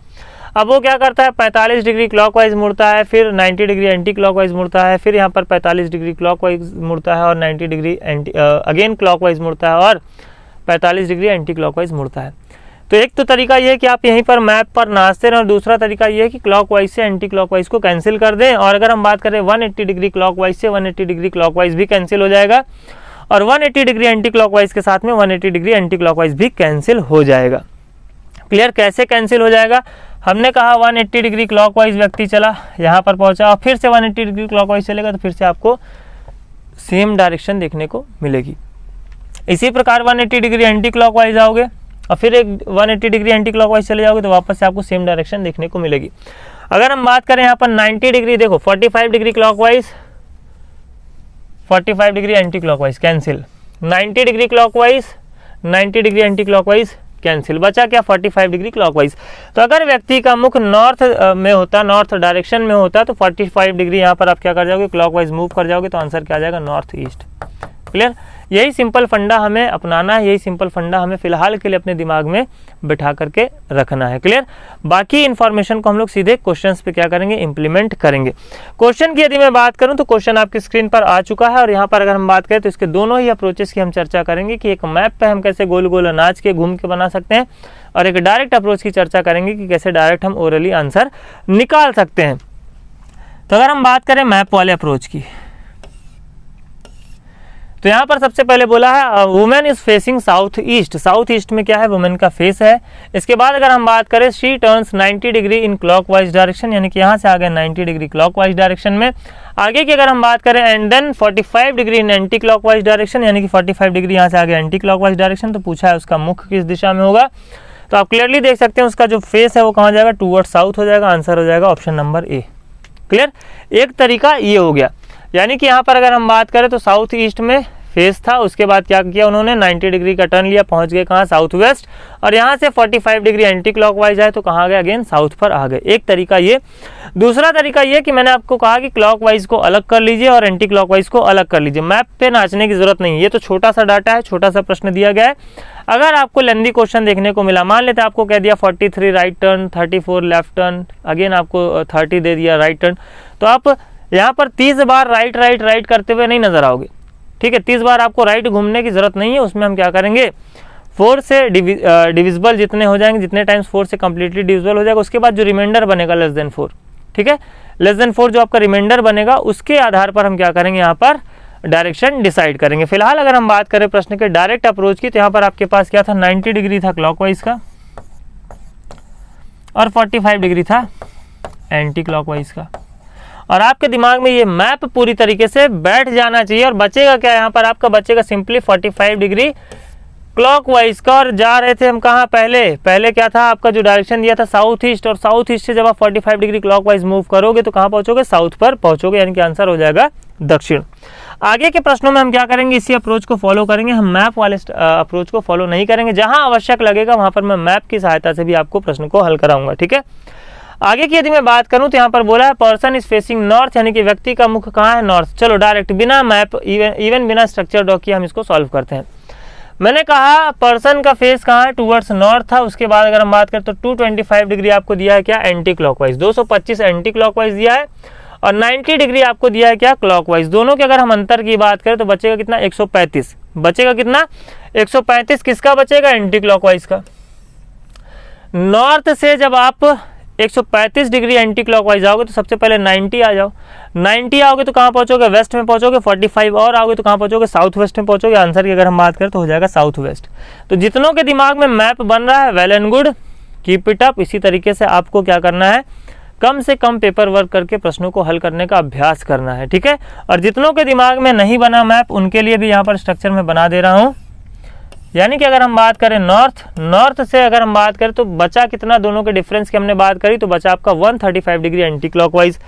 अब वो क्या करता है, 45 डिग्री क्लॉकवाइज मुड़ता है, फिर 90 डिग्री एंटी क्लॉकवाइज मुड़ता है, फिर यहाँ पर 45 डिग्री क्लॉकवाइज मुड़ता है और 90 डिग्री अगेन क्लॉकवाइज मुड़ता है और 45 डिग्री एंटी क्लॉकवाइज मुड़ता है। तो एक तो तरीका ये है कि आप यहीं पर मैप पर नाचते रहें, और दूसरा तरीका ये है कि क्लॉकवाइज से एंटी क्लॉकवाइज को कैंसिल कर दें। और अगर हम बात करें 180 डिग्री क्लॉकवाइज से 180 डिग्री क्लॉकवाइज भी कैंसिल हो जाएगा, और 180 डिग्री एंटी क्लॉकवाइज के साथ में 180 डिग्री एंटी क्लॉकवाइज भी कैंसिल हो जाएगा। क्लियर। कैसे कैंसिल हो जाएगा, हमने कहा 180 डिग्री क्लॉकवाइज व्यक्ति चला, यहाँ पर पहुंचा, और फिर से 180 डिग्री क्लॉकवाइज चलेगा तो फिर से आपको सेम डायरेक्शन देखने को मिलेगी। इसी प्रकार 180 डिग्री एंटी क्लॉकवाइज आओगे और फिर एक 180 डिग्री एंटी क्लॉकवाइज चले जाओगे तो वापस से आपको सेम डायरेक्शन देखने को मिलेगी। अगर हम बात करें यहाँ पर 90 डिग्री, देखो 45 degree clockwise, 45 degree anti clockwise cancel, 90 degree clockwise, 90 degree anti clockwise cancel, बचा क्या 45 डिग्री क्लॉकवाइज। तो अगर व्यक्ति का मुख नॉर्थ में होता, नॉर्थ डायरेक्शन में होता, तो 45 डिग्री यहाँ पर आप क्या कर जाओगे, क्लॉकवाइज मूव कर जाओगे, तो आंसर क्या आ जाएगा, नॉर्थ ईस्ट। क्लियर। यही सिंपल फंडा हमें अपनाना है, यही सिंपल फंडा हमें फिलहाल के लिए अपने दिमाग में बिठा करके रखना है। क्लियर। बाकी इन्फॉर्मेशन को हम लोग सीधे क्वेश्चंस पे क्या करेंगे, इंप्लीमेंट करेंगे। क्वेश्चन की यदि मैं बात करूं तो क्वेश्चन आपकी स्क्रीन पर आ चुका है, और यहाँ पर अगर हम बात करें तो इसके दोनों ही अप्रोचेस की हम चर्चा करेंगे कि एक मैप पे हम कैसे गोल गोल अनाज के घूम के बना सकते हैं, और एक डायरेक्ट अप्रोच की चर्चा करेंगे कि कैसे डायरेक्ट हम ओरली आंसर निकाल सकते हैं। तो अगर हम बात करें मैप वाले अप्रोच की, तो यहाँ पर सबसे पहले बोला है women is facing south east. South east में क्या है, वुमेन का फेस है। इसके बाद अगर हम बात करें she turns 90 degree in clockwise direction, यानी कि यहाँ से आ गए 90 डिग्री क्लॉकवाइज डायरेक्शन में। आगे की अगर हम बात करें and then 45 degree in anti clockwise direction, यानी कि 45 डिग्री यहाँ से आ गया एंटी क्लॉकवाइज डायरेक्शन। तो पूछा है उसका मुख किस दिशा में होगा, तो आप क्लियरली देख सकते हैं उसका जो फेस है वो कहाँ जाएगा, टूवर्ड साउथ हो जाएगा। आंसर हो जाएगा ऑप्शन नंबर ए। क्लियर। एक तरीका ये हो गया, यानी कि यहाँ पर अगर हम बात करें तो साउथ ईस्ट में फेस था, उसके बाद क्या किया उन्होंने 90 डिग्री का टर्न लिया, पहुंच गए कहाँ, साउथ वेस्ट, और यहाँ से 45 डिग्री एंटी क्लॉकवाइज आए तो कहाँ गए, अगेन साउथ पर आ गए। एक तरीका ये। दूसरा तरीका ये कि मैंने आपको कहा कि क्लॉकवाइज को अलग कर लीजिए और एंटी क्लॉकवाइज को अलग कर लीजिए, मैप पे नाचने की जरूरत नहीं है। ये तो छोटा सा डाटा है, छोटा सा प्रश्न दिया गया है। अगर आपको लेंदी क्वेश्चन देखने को मिला, मान लेते आपको कह दिया 43 right turn, 34 left turn, again आपको 30 दे दिया राइट टर्न, तो आप यहाँ पर 30 बार राइट राइट राइट करते हुए नहीं नजर आओगे, ठीक है। 30 बार आपको राइट घूमने की जरूरत नहीं है। उसमें हम क्या करेंगे, 4 से डिविजिबल जितने हो जाएंगे, जितने टाइम्स 4 से कंप्लीटली डिविजिबल हो जाएगा, उसके बाद जो रिमाइंडर बनेगा लेस देन 4, ठीक है, लेस देन 4 जो आपका रिमाइंडर बनेगा उसके आधार पर हम क्या करेंगे, यहाँ पर डायरेक्शन डिसाइड करेंगे। फिलहाल अगर हम बात करें प्रश्न के डायरेक्ट अप्रोच की, तो यहाँ पर आपके पास क्या था, 90 डिग्री था क्लॉकवाइज का और 45 डिग्री था एंटी क्लॉकवाइज का, और आपके दिमाग में ये मैप पूरी तरीके से बैठ जाना चाहिए। और बचेगा क्या, यहाँ पर आपका बचेगा सिंपली 45 डिग्री क्लॉकवाइज का। और जा रहे थे हम कहाँ, पहले क्या था, आपका जो डायरेक्शन दिया था साउथ ईस्ट, और साउथ ईस्ट से जब आप 45 डिग्री क्लॉकवाइज मूव करोगे तो कहाँ पहुंचोगे, साउथ पर पहुंचोगे, यानी कि आंसर हो जाएगा दक्षिण। आगे के प्रश्नों में हम क्या करेंगे, इसी अप्रोच को फॉलो करेंगे, हम मैप वाले अप्रोच को फॉलो नहीं करेंगे। जहां आवश्यक लगेगा वहां पर मैं मैप की सहायता से भी आपको प्रश्न को हल कराऊंगा, ठीक है। आगे की यदि मैं बात करूं तो यहाँ पर बोला है पर्सन इज फेसिंग नॉर्थ, यानी कि व्यक्ति का मुख कहाँ है, नॉर्थ। चलो डायरेक्ट बिना मैप इवन बिना स्ट्रक्चर ड्रॉ किए हम इसको सॉल्व करते हैं। मैंने कहा पर्सन का फेस कहाँ है, टूवर्ड्स नॉर्थ था। उसके बाद अगर हम बात करें तो 225 डिग्री आपको दिया है क्या, एंटी क्लॉकवाइज, 225 एंटी क्लॉकवाइज दिया है, और 90 डिग्री आपको दिया है क्या, क्लॉकवाइज। दोनों के अगर हम अंतर की बात करें तो बचेगा कितना, 135, बचेगा कितना, 135 किसका बचेगा, एंटी क्लॉकवाइज का। नॉर्थ से जब आप 135 डिग्री एंटी क्लॉकवाइज आओगे तो सबसे पहले 90 आ जाओ, 90 आओगे तो कहाँ पहुंचोगे, वेस्ट में पहुंचोगे, 45 और आओगे तो कहाँ पहुंचोगे, साउथ वेस्ट में पहुंचोगे। आंसर की अगर हम बात करें तो हो जाएगा साउथ वेस्ट। तो जितनों के दिमाग में मैप बन रहा है, well and good, keep it up. इसी तरीके से आपको क्या करना है, कम से कम पेपर वर्क करके प्रश्नों को हल करने का अभ्यास करना है, ठीक है। और जितनों के दिमाग में नहीं बना मैप, उनके लिए भी यहाँ पर स्ट्रक्चर में बना दे रहा हूँ। यानी कि अगर हम बात करें नॉर्थ से अगर हम बात करें तो बचा कितना, दोनों के डिफरेंस की हमने बात करी तो बचा आपका 135 degree anti clockwise.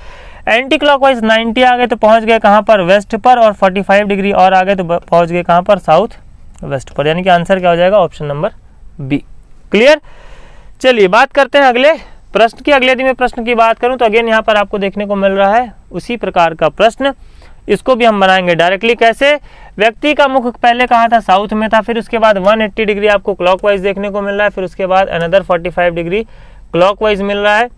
Anti clockwise 90 आ गए तो पहुंच गए कहाँ पर, वेस्ट पर, और 45 डिग्री और आ गए तो पहुंच गए कहाँ पर, साउथ वेस्ट पर। यानी कि आंसर क्या हो जाएगा, ऑप्शन नंबर बी। क्लियर। चलिए बात करते हैं अगले प्रश्न की। अगले दिन में प्रश्न की बात करूं तो अगेन यहाँ पर आपको देखने को मिल रहा है उसी प्रकार का प्रश्न। इसको भी हम बनाएंगे डायरेक्टली। कैसे, व्यक्ति का मुख पहले कहाँ था, साउथ में था, फिर उसके बाद 180 डिग्री आपको क्लॉकवाइज देखने को मिल रहा है, फिर उसके बाद अनदर 45 डिग्री क्लॉकवाइज मिल रहा है,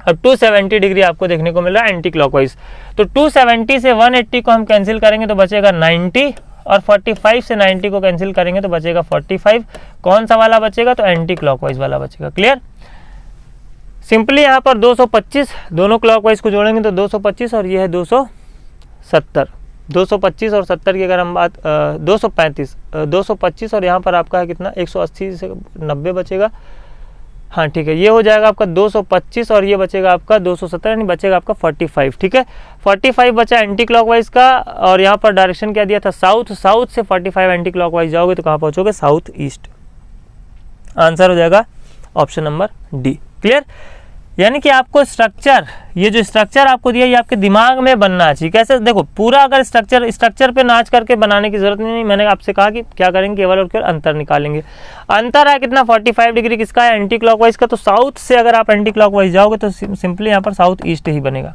और 270 डिग्री आपको देखने को मिल रहा है एंटी क्लॉकवाइज। तो 270 से 180 को हम कैंसिल करेंगे तो बचेगा 90, और 45 से 90 को कैंसिल करेंगे तो बचेगा 45। कौन सा वाला बचेगा, तो एंटी क्लॉकवाइज वाला बचेगा। क्लियर। सिंपली यहाँ पर 225, दोनों क्लॉकवाइज को जोड़ेंगे तो 225, और ये है 270, 225 और 70 की अगर हम बात 235, 225 और यहाँ पर आपका है कितना, 180 से 90 बचेगा। हाँ ठीक है, ये हो जाएगा आपका 225 और ये बचेगा आपका 270, यानी बचेगा आपका 45। ठीक है, 45 बचा एंटी क्लॉकवाइज का, और यहाँ पर डायरेक्शन क्या दिया था, साउथ। साउथ से 45 एंटी क्लॉकवाइज जाओगे तो कहाँ पहुँचोगे, साउथ ईस्ट। आंसर हो जाएगा ऑप्शन नंबर डी। क्लियर। यानी कि आपको स्ट्रक्चर, ये जो स्ट्रक्चर आपको दिया ये आपके दिमाग में बनना चाहिए। कैसे, देखो पूरा अगर स्ट्रक्चर पे नाच करके बनाने की जरूरत नहीं। मैंने आपसे कहा कि क्या करेंगे, केवल और केवल अंतर निकालेंगे। अंतर है कितना, 45 डिग्री किसका है, एंटी क्लॉकवाइज का। तो साउथ से अगर आप एंटी क्लॉकवाइज जाओगे तो सिंपली यहाँ पर साउथ ईस्ट ही बनेगा।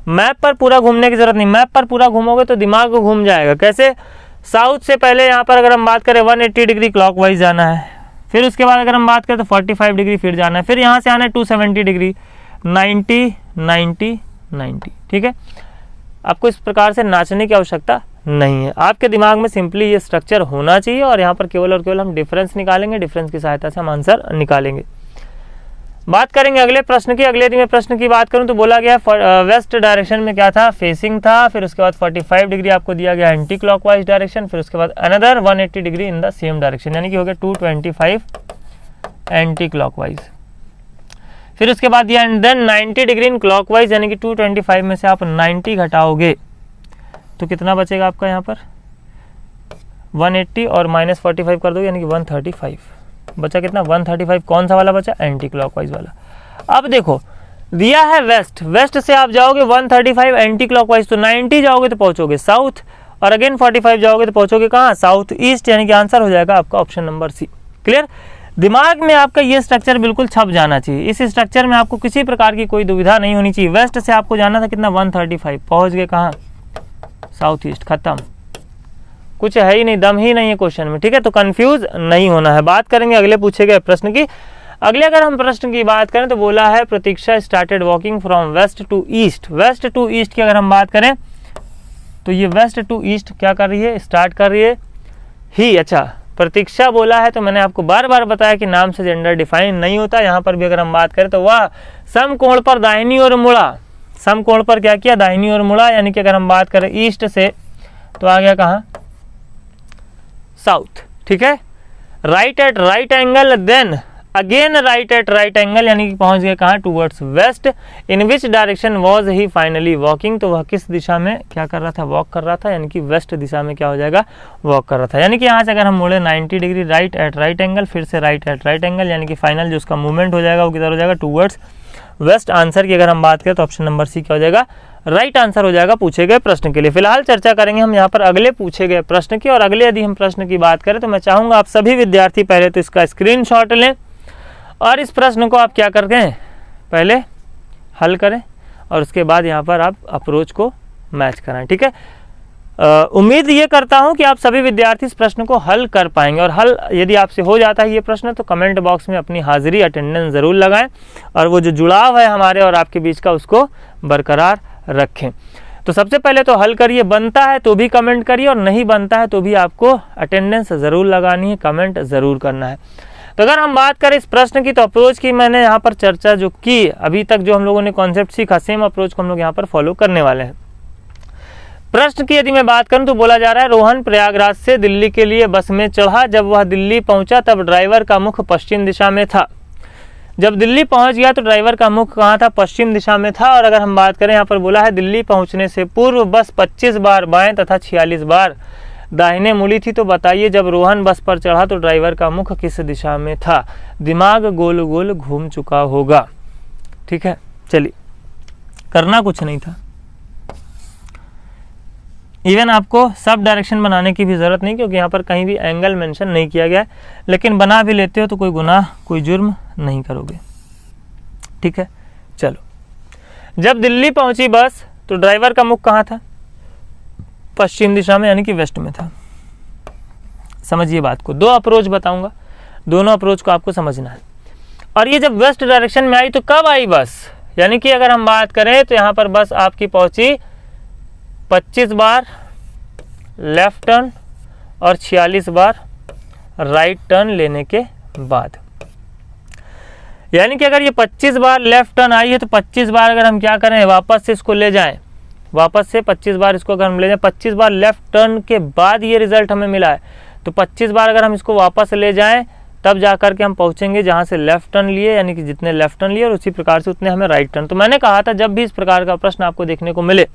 मैप पर पूरा घूमने की जरूरत नहीं, मैप पर पूरा घूमोगे तो दिमाग को घूम जाएगा। कैसे, साउथ से पहले यहाँ पर अगर हम बात करें 180 डिग्री क्लॉकवाइज जाना है, फिर उसके बाद अगर हम बात करें तो 45 डिग्री फिर जाना है, फिर यहाँ से आना है 270 डिग्री, 90 90 90। ठीक है, आपको इस प्रकार से नाचने की आवश्यकता नहीं है। आपके दिमाग में सिंपली ये स्ट्रक्चर होना चाहिए, और यहाँ पर केवल और केवल हम डिफरेंस निकालेंगे, डिफरेंस की सहायता से हम आंसर निकालेंगे। बात करेंगे अगले प्रश्न की। अगले दिन में प्रश्न की बात करूं तो बोला गया वेस्ट डायरेक्शन में क्या था, फेसिंग था, फिर उसके बाद 45 डिग्री आपको दिया गया एंटी क्लॉकवाइज डायरेक्शन, फिर उसके बाद another 180 degree in the same direction, यानी कि हो गया 225 एंटी क्लॉकवाइज। फिर उसके बाद दिया and then 90 degree in clockwise, यानी कि 225 में से आप 90 घटाओगे तो कितना बचेगा आपका, यहाँ पर 180 और -45 कर दोगे, यानी कि 135 बचा। कितना, 135। कौन सा वाला बचा, एंटी क्लॉकवाइज वाला। अब देखो दिया है वेस्ट, वेस्ट से आप जाओगे 135 एंटी क्लॉकवाइज, तो 90 जाओगे तो पहुंचोगे साउथ, और अगेन 45 जाओगे तो पहुंचोगे कहाँ, साउथ ईस्ट, यानी कि आंसर हो जाएगा आपका ऑप्शन नंबर सी। क्लियर? दिमाग में आपका ये स्ट्रक्चर बिल्कुल छप जाना चाहिए, इस स्ट्रक्चर में आपको किसी प्रकार की कोई दुविधा नहीं होनी चाहिए। वेस्ट से आपको जाना था कितना, 135, पहुंच गए कहाँ, साउथ ईस्ट, खत्म, कुछ है ही नहीं, दम ही नहीं है क्वेश्चन में। ठीक है, तो कंफ्यूज नहीं होना है। बात करेंगे अगले पूछे गए प्रश्न की। अगले अगर हम प्रश्न की बात करें तो बोला है Pratiksha started walking from west to east. West to east की अगर हम बात करें तो ये वेस्ट टू ईस्ट क्या कर रही है, स्टार्ट कर रही है ही। अच्छा, प्रतीक्षा बोला है तो मैंने आपको बार बार बताया कि नाम से जेंडर डिफाइन नहीं होता। यहाँ पर भी अगर हम बात करें तो वह समकोण पर दाहिनी ओर मुड़ा, समकोण पर क्या किया, दाहिनी ओर मुड़ा, यानी कि अगर हम बात करें ईस्ट से तो आ गया कहाँ, साउथ। ठीक है, right at right angle, then again right at right angle, यानी कि पहुंच गए कहाँ, towards west. In which direction was he finally walking, तो वह किस दिशा में क्या कर रहा था, वॉक कर रहा था, यानी कि वेस्ट दिशा में क्या हो जाएगा, वॉक कर रहा था। यानी कि यहाँ से अगर हम मुड़े 90 degree, right at right angle, फिर से राइट एट राइट एंगल, यानी कि फाइनल जो उसका मूवमेंट हो जाएगा वो किधर हो जाएगा, टूवर्ड्स वेस्ट। आंसर की अगर हम बात करें तो ऑप्शन नंबर सी क्या हो जाएगा, राइट आंसर हो जाएगा पूछे गए प्रश्न के लिए। फिलहाल चर्चा करेंगे हम यहाँ पर अगले पूछे गए प्रश्न की। और अगले यदि हम प्रश्न की बात करें तो मैं चाहूँगा आप सभी विद्यार्थी पहले तो इसका स्क्रीनशॉट लें और इस प्रश्न को आप क्या करते हैं, पहले हल करें और उसके बाद यहाँ पर आप अप्रोच को मैच कराएं। ठीक है, उम्मीद ये करता हूँ कि आप सभी विद्यार्थी इस प्रश्न को हल कर पाएंगे। और हल यदि आपसे हो जाता है ये प्रश्न तो कमेंट बॉक्स में अपनी हाजिरी, अटेंडेंस ज़रूर लगाएं और वो जो जुड़ाव है हमारे और आपके बीच का उसको बरकरार रखें। तो सबसे पहले तो हल करिए, बनता है तो भी कमेंट करिए और नहीं बनता है तो भी आपको अटेंडेंस ज़रूर लगानी है, कमेंट ज़रूर करना है। तो अगर हम बात करें इस प्रश्न की तो अप्रोच की मैंने यहाँ पर चर्चा जो की, अभी तक जो हम लोगों ने कॉन्सेप्ट सीखा सेम अप्रोच को हम लोग यहाँ पर फॉलो करने वाले हैं। प्रश्न की यदि मैं बात करूं तो बोला जा रहा है रोहन प्रयागराज से दिल्ली के लिए बस में चढ़ा, जब वह दिल्ली पहुंचा तब ड्राइवर का मुख पश्चिम दिशा में था। जब दिल्ली पहुंच गया तो ड्राइवर का मुख कहाँ था, पश्चिम दिशा में था। और अगर हम बात करें यहाँ पर बोला है दिल्ली पहुंचने से पूर्व बस 25 बार बाएं तथा 46 बार दाहिने मुड़ी थी। तो बताइए जब रोहन बस पर चढ़ा तो ड्राइवर का मुख किस दिशा में था। दिमाग गोल गोल घूम चुका होगा। ठीक है, चलिए, करना कुछ नहीं था, इवन आपको सब डायरेक्शन बनाने की भी ज़रूरत नहीं, क्योंकि यहाँ पर कहीं भी एंगल मेंशन नहीं किया गया है। लेकिन बना भी लेते हो तो कोई गुनाह, कोई जुर्म नहीं करोगे। ठीक है, चलो, जब दिल्ली पहुंची बस तो ड्राइवर का मुख कहाँ था, पश्चिम दिशा में, यानी कि वेस्ट में था। समझिए बात को, दो अप्रोच बताऊंगा, दोनों अप्रोच को आपको समझना है। और ये जब वेस्ट डायरेक्शन में आई तो कब आई बस, यानी कि अगर हम बात करें तो यहाँ पर बस आपकी पहुंची 25 बार लेफ्ट टर्न और 46 बार राइट टर्न लेने के बाद। यानी कि अगर ये 25 बार लेफ्ट टर्न आई है तो 25 बार अगर हम क्या करें, वापस से इसको ले जाएं, वापस से 25 बार इसको अगर हम ले जाएं, 25 बार लेफ्ट टर्न के बाद ये रिजल्ट हमें मिला है, तो 25 बार अगर हम इसको वापस ले जाएं तब जा कर के हम पहुंचेंगे जहां से लेफ्ट टर्न लिए, यानी कि जितने लेफ्ट टर्न लिए और उसी प्रकार से उतने हमें राइट टर्न। तो मैंने कहा था जब भी इस प्रकार का प्रश्न आपको देखने को मिले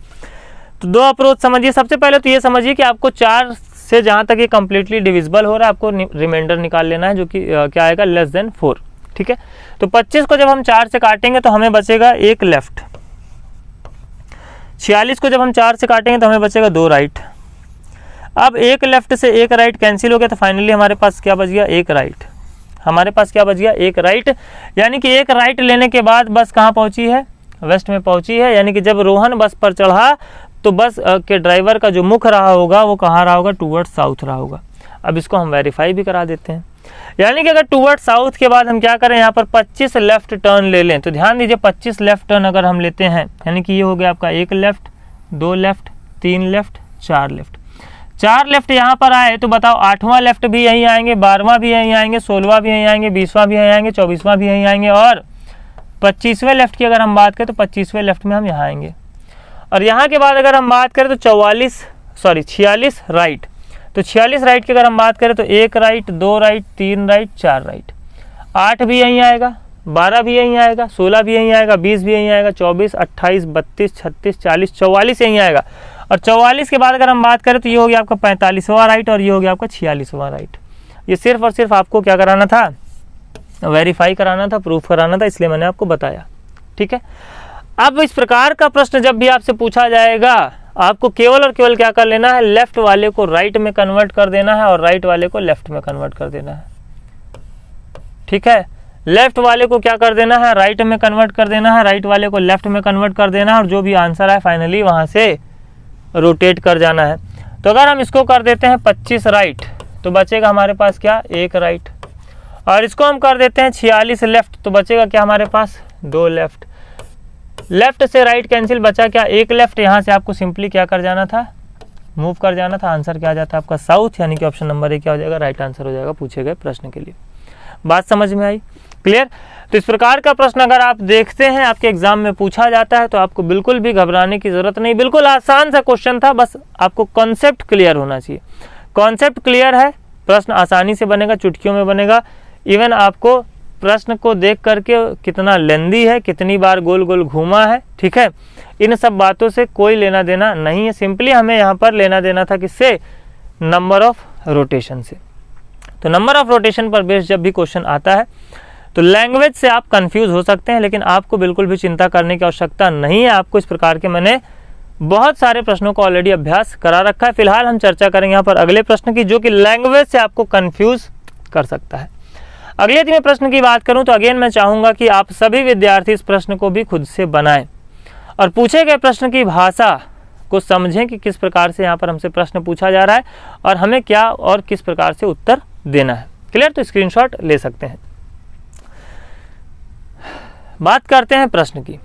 तो दो अप्रोच समझिए। सबसे पहले तो ये समझिए कि आपको 4 से जहां तक ये कंप्लीटली डिविजिबल हो रहा है आपको रिमाइंडर निकाल लेना है, जो कि क्या आएगा, लेस देन 4। ठीक है, तो 25 को जब हम 4 से काटेंगे तो हमें बचेगा एक लेफ्ट, 46 को जब हम 4 से काटेंगे तो हमें बचेगा 2 राइट। अब एक लेफ्ट से एक राइट कैंसिल हो गया तो फाइनली हमारे पास क्या बच गया, एक राइट। हमारे पास क्या बच गया, एक राइट। यानी कि एक राइट लेने के बाद बस कहाँ पहुंची है, वेस्ट में पहुंची है। यानी कि जब रोहन बस पर चढ़ा तो बस के ड्राइवर का जो मुख रहा होगा वो कहाँ रहा होगा, टूवर्ड साउथ रहा होगा। अब इसको हम वेरीफाई भी करा देते हैं। यानी कि अगर टूवर्ड साउथ के बाद हम क्या करें, यहाँ पर 25 लेफ्ट टर्न ले लें, तो ध्यान दीजिए 25 लेफ्ट टर्न अगर हम लेते हैं, यानी कि ये हो गया आपका एक left, 2 left, 3 left, 4 left. 4 left यहाँ पर आए तो बताओ 8वां लेफ्ट भी यहीं आएंगे, 12वां भी यहीं आएंगे, 16वां भी यहीं आएंगे, 20वां भी यहीं आएंगे, 24वां भी यहीं आएंगे और 25वें लेफ्ट की अगर हम बात करें तो 25वें लेफ्ट में हम यहाँ आएंगे। और यहाँ के बाद अगर हम बात करें तो 46 राइट, तो 46 राइट की अगर हम बात करें तो 1 राइट, 2 राइट, 3 राइट, 4 राइट। 8 भी यहीं आएगा, 12 भी यहीं आएगा, 16 भी यहीं आएगा, 20 भी यहीं आएगा, 24, 28, 32, 36, 40, 44 यहीं आएगा। और 44 के बाद अगर हम बात करें तो ये हो गया आपका 45वां राइट और ये हो गया आपका 46वां राइट। ये सिर्फ और सिर्फ आपको क्या कराना था, वेरीफाई कराना था, प्रूफ कराना था, इसलिए मैंने आपको बताया। ठीक है, अब इस प्रकार का प्रश्न जब भी आपसे पूछा जाएगा आपको केवल और केवल क्या कर लेना है, लेफ्ट वाले को राइट में कन्वर्ट कर देना है और राइट वाले को लेफ्ट में कन्वर्ट कर देना है। ठीक है, लेफ्ट वाले को क्या कर देना है, राइट में कन्वर्ट कर देना है, राइट वाले को लेफ्ट में कन्वर्ट कर देना है और जो भी आंसर है फाइनली वहां से रोटेट कर जाना है। तो अगर हम इसको कर देते हैं 25 राइट तो बचेगा हमारे पास क्या, 1 राइट, और इसको हम कर देते हैं 46 लेफ्ट तो बचेगा क्या हमारे पास, 2 लेफ्ट। लेफ्ट से राइट कैंसिल, बचा क्या, 1 लेफ्ट। यहाँ से आपको सिंपली क्या कर जाना था, मूव कर जाना था। आंसर क्या आ जाता है आपका साउथ, यानी कि ऑप्शन नंबर 1 क्या हो जाएगा, राइट आंसर हो जाएगा पूछे गए प्रश्न के लिए। बात समझ में आई, क्लियर। तो इस प्रकार का प्रश्न अगर आप देखते हैं आपके एग्जाम में पूछा जाता है तो आपको बिल्कुल भी घबराने की जरूरत नहीं, बिल्कुल आसान सा क्वेश्चन था, बस आपको कॉन्सेप्ट क्लियर होना चाहिए। कॉन्सेप्ट क्लियर है, प्रश्न आसानी से बनेगा, चुटकियों में बनेगा। इवन आपको प्रश्न को देख करके कितना लेंदी है, कितनी बार गोल गोल घूमा है, ठीक है, इन सब बातों से कोई लेना देना नहीं है। सिंपली हमें यहाँ पर लेना देना था किससे, नंबर ऑफ रोटेशन से। तो नंबर ऑफ रोटेशन पर बेस्ड जब भी क्वेश्चन आता है तो लैंग्वेज से आप कंफ्यूज हो सकते हैं, लेकिन आपको बिल्कुल भी चिंता करने की आवश्यकता नहीं है। आपको इस प्रकार के मैंने बहुत सारे प्रश्नों को ऑलरेडी अभ्यास करा रखा है। फिलहाल हम चर्चा करेंगे यहाँ पर अगले प्रश्न की, जो कि लैंग्वेज से आपको कंफ्यूज कर सकता है। अगले यदि मैं प्रश्न की बात करूं तो अगेन मैं चाहूंगा कि आप सभी विद्यार्थी इस प्रश्न को भी खुद से बनाएं और पूछे गए प्रश्न की भाषा को समझें कि किस प्रकार से यहाँ पर हमसे प्रश्न पूछा जा रहा है और हमें क्या और किस प्रकार से उत्तर देना है। क्लियर, तो स्क्रीनशॉट ले सकते हैं। बात करते हैं प्रश्न की।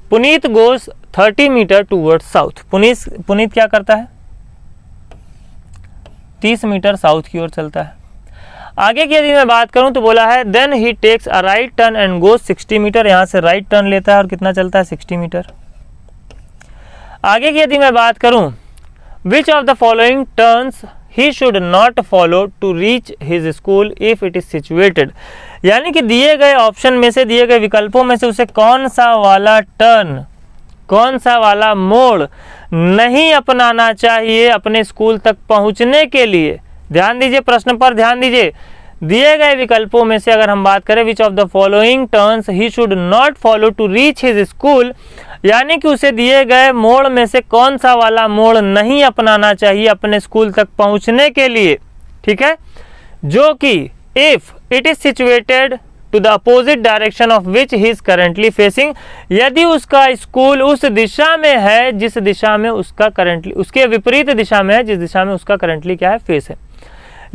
Puneet goes 30 metre toward south. Puneet क्या करता है, 30 मीटर साउथ की ओर चलता है। आगे की यदि मैं बात करूं तो बोला है then he takes a right turn and goes 60 metre. यहां से राइट टर्न लेता है और कितना चलता है, 60 मीटर। आगे की यदि मैं बात करूं, which of the following turns he should not follow to reach his school if it is situated. यानी कि दिए गए ऑप्शन में से, दिए गए विकल्पों में से उसे कौन सा वाला टर्न, कौन सा वाला मोड़ नहीं अपनाना चाहिए अपने स्कूल तक पहुंचने के लिए। ध्यान दीजिए, प्रश्न पर ध्यान दीजिए। दिए गए विकल्पों में से अगर हम बात करें, which of the following turns he should not follow to reach his school, यानी कि उसे दिए गए मोड़ में से कौन सा वाला मोड़ नहीं अपनाना चाहिए अपने स्कूल तक पहुंचने के लिए, ठीक है, जो कि if it is situated to the opposite direction of which he is currently facing, यदि उसका स्कूल उस दिशा में है जिस दिशा में उसका करेंटली, उसके विपरीत दिशा में है जिस दिशा में उसका करेंटली क्या है, फेस है।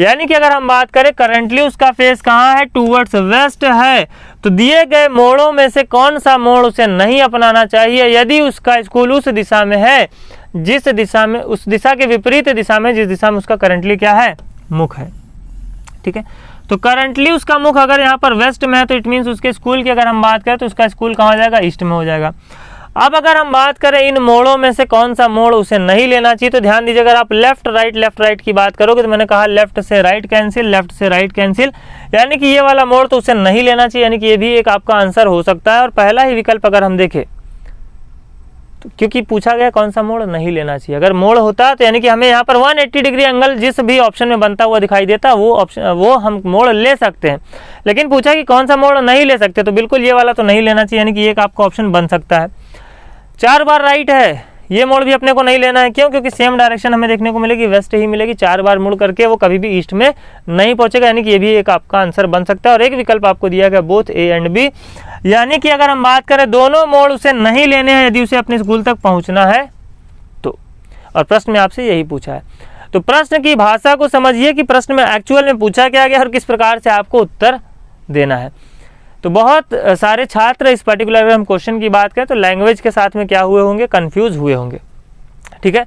यानी कि अगर हम बात करें करंटली उसका फेस कहाँ है, टूवर्ड्स वेस्ट है, तो दिए गए मोड़ों में से कौन सा मोड़ उसे नहीं अपनाना चाहिए यदि उसका स्कूल उस दिशा में है जिस दिशा में, उस दिशा के विपरीत दिशा में जिस दिशा में उसका करंटली क्या है, मुख है। ठीक है, तो करंटली उसका मुख अगर यहाँ पर वेस्ट में है तो इट मीन्स उसके स्कूल की अगर हम बात करें तो उसका स्कूल कहाँ हो जाएगा, ईस्ट में हो जाएगा। अब अगर हम बात करें इन मोड़ों में से कौन सा मोड़ उसे नहीं लेना चाहिए, तो ध्यान दीजिए, अगर आप लेफ्ट राइट की बात करोगे तो मैंने कहा लेफ्ट से राइट कैंसिल, लेफ्ट से राइट कैंसिल, यानी कि ये वाला मोड़ तो उसे नहीं लेना चाहिए, यानी कि ये भी एक आपका आंसर हो सकता है। और पहला ही विकल्प अगर हम देखें तो क्योंकि पूछा गया कौन सा मोड़ नहीं लेना चाहिए, अगर मोड़ होता तो यानी कि हमें यहाँ पर 180 डिग्री एंगल जिस भी ऑप्शन में बनता हुआ दिखाई देता वो ऑप्शन, वो हम मोड़ ले सकते हैं, लेकिन पूछा कि कौन सा मोड़ नहीं ले सकते, तो बिल्कुल ये वाला तो नहीं लेना चाहिए, यानी कि एक आपका ऑप्शन बन सकता है। 4 बार राइट है, ये मोड़ भी अपने को नहीं लेना है, क्यों, क्योंकि सेम डायरेक्शन हमें देखने को मिलेगी, वेस्ट ही मिलेगी, 4 बार मुड़ करके वो कभी भी ईस्ट में नहीं पहुंचेगा, यानी कि ये भी एक आपका आंसर बन सकता है। और एक विकल्प आपको दिया गया बोथ ए एंड बी, यानी कि अगर हम बात करें दोनों मोड़ उसे नहीं लेने हैं यदि उसे अपने स्कूल तक पहुंचना है तो। और प्रश्न में आपसे यही पूछा है, तो प्रश्न की भाषा को समझिए कि प्रश्न में एक्चुअल में पूछा क्या गया और किस प्रकार से आपको उत्तर देना है। तो बहुत सारे छात्र इस पर्टिकुलर अगर हम क्वेश्चन की बात करें तो लैंग्वेज के साथ में क्या हुए होंगे, कंफ्यूज हुए होंगे। ठीक है,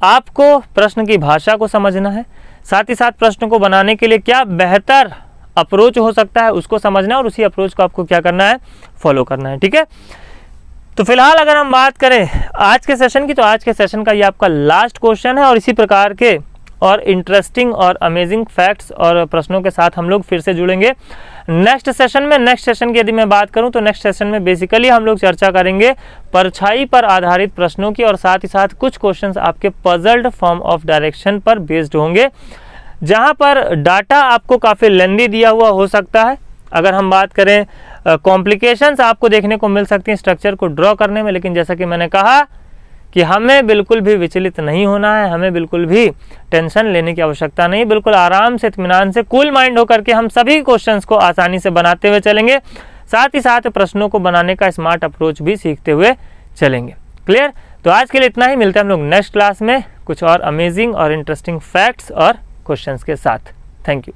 आपको प्रश्न की भाषा को समझना है, साथ ही साथ प्रश्न को बनाने के लिए क्या बेहतर अप्रोच हो सकता है उसको समझना है, और उसी अप्रोच को आपको क्या करना है, फॉलो करना है। ठीक है, तो फिलहाल अगर हम बात करें आज के सेशन की, तो आज के सेशन का ये आपका लास्ट क्वेश्चन है, और इसी प्रकार के और इंटरेस्टिंग और अमेजिंग फैक्ट्स और प्रश्नों के साथ हम लोग फिर से जुड़ेंगे नेक्स्ट सेशन में। नेक्स्ट सेशन की यदि मैं बात करूं तो नेक्स्ट सेशन में बेसिकली हम लोग चर्चा करेंगे परछाई पर आधारित प्रश्नों की, और साथ ही साथ कुछ क्वेश्चंस आपके पजल्ड फॉर्म ऑफ डायरेक्शन पर बेस्ड होंगे, जहां पर डाटा आपको काफ़ी लेंदी दिया हुआ हो सकता है। अगर हम बात करें कॉम्प्लिकेशंस आपको देखने को मिल सकती हैं स्ट्रक्चर को ड्रॉ करने में, लेकिन जैसा कि मैंने कहा कि हमें बिल्कुल भी विचलित नहीं होना है, हमें बिल्कुल भी टेंशन लेने की आवश्यकता नहीं, बिल्कुल आराम से इत्मीनान से कूल माइंड होकर के हम सभी क्वेश्चंस को आसानी से बनाते हुए चलेंगे, साथ ही साथ प्रश्नों को बनाने का स्मार्ट अप्रोच भी सीखते हुए चलेंगे। क्लियर? तो आज के लिए इतना ही, मिलते हैं हम लोग नेक्स्ट क्लास में कुछ और अमेजिंग और इंटरेस्टिंग फैक्ट्स और क्वेश्चंस के साथ। Thank you.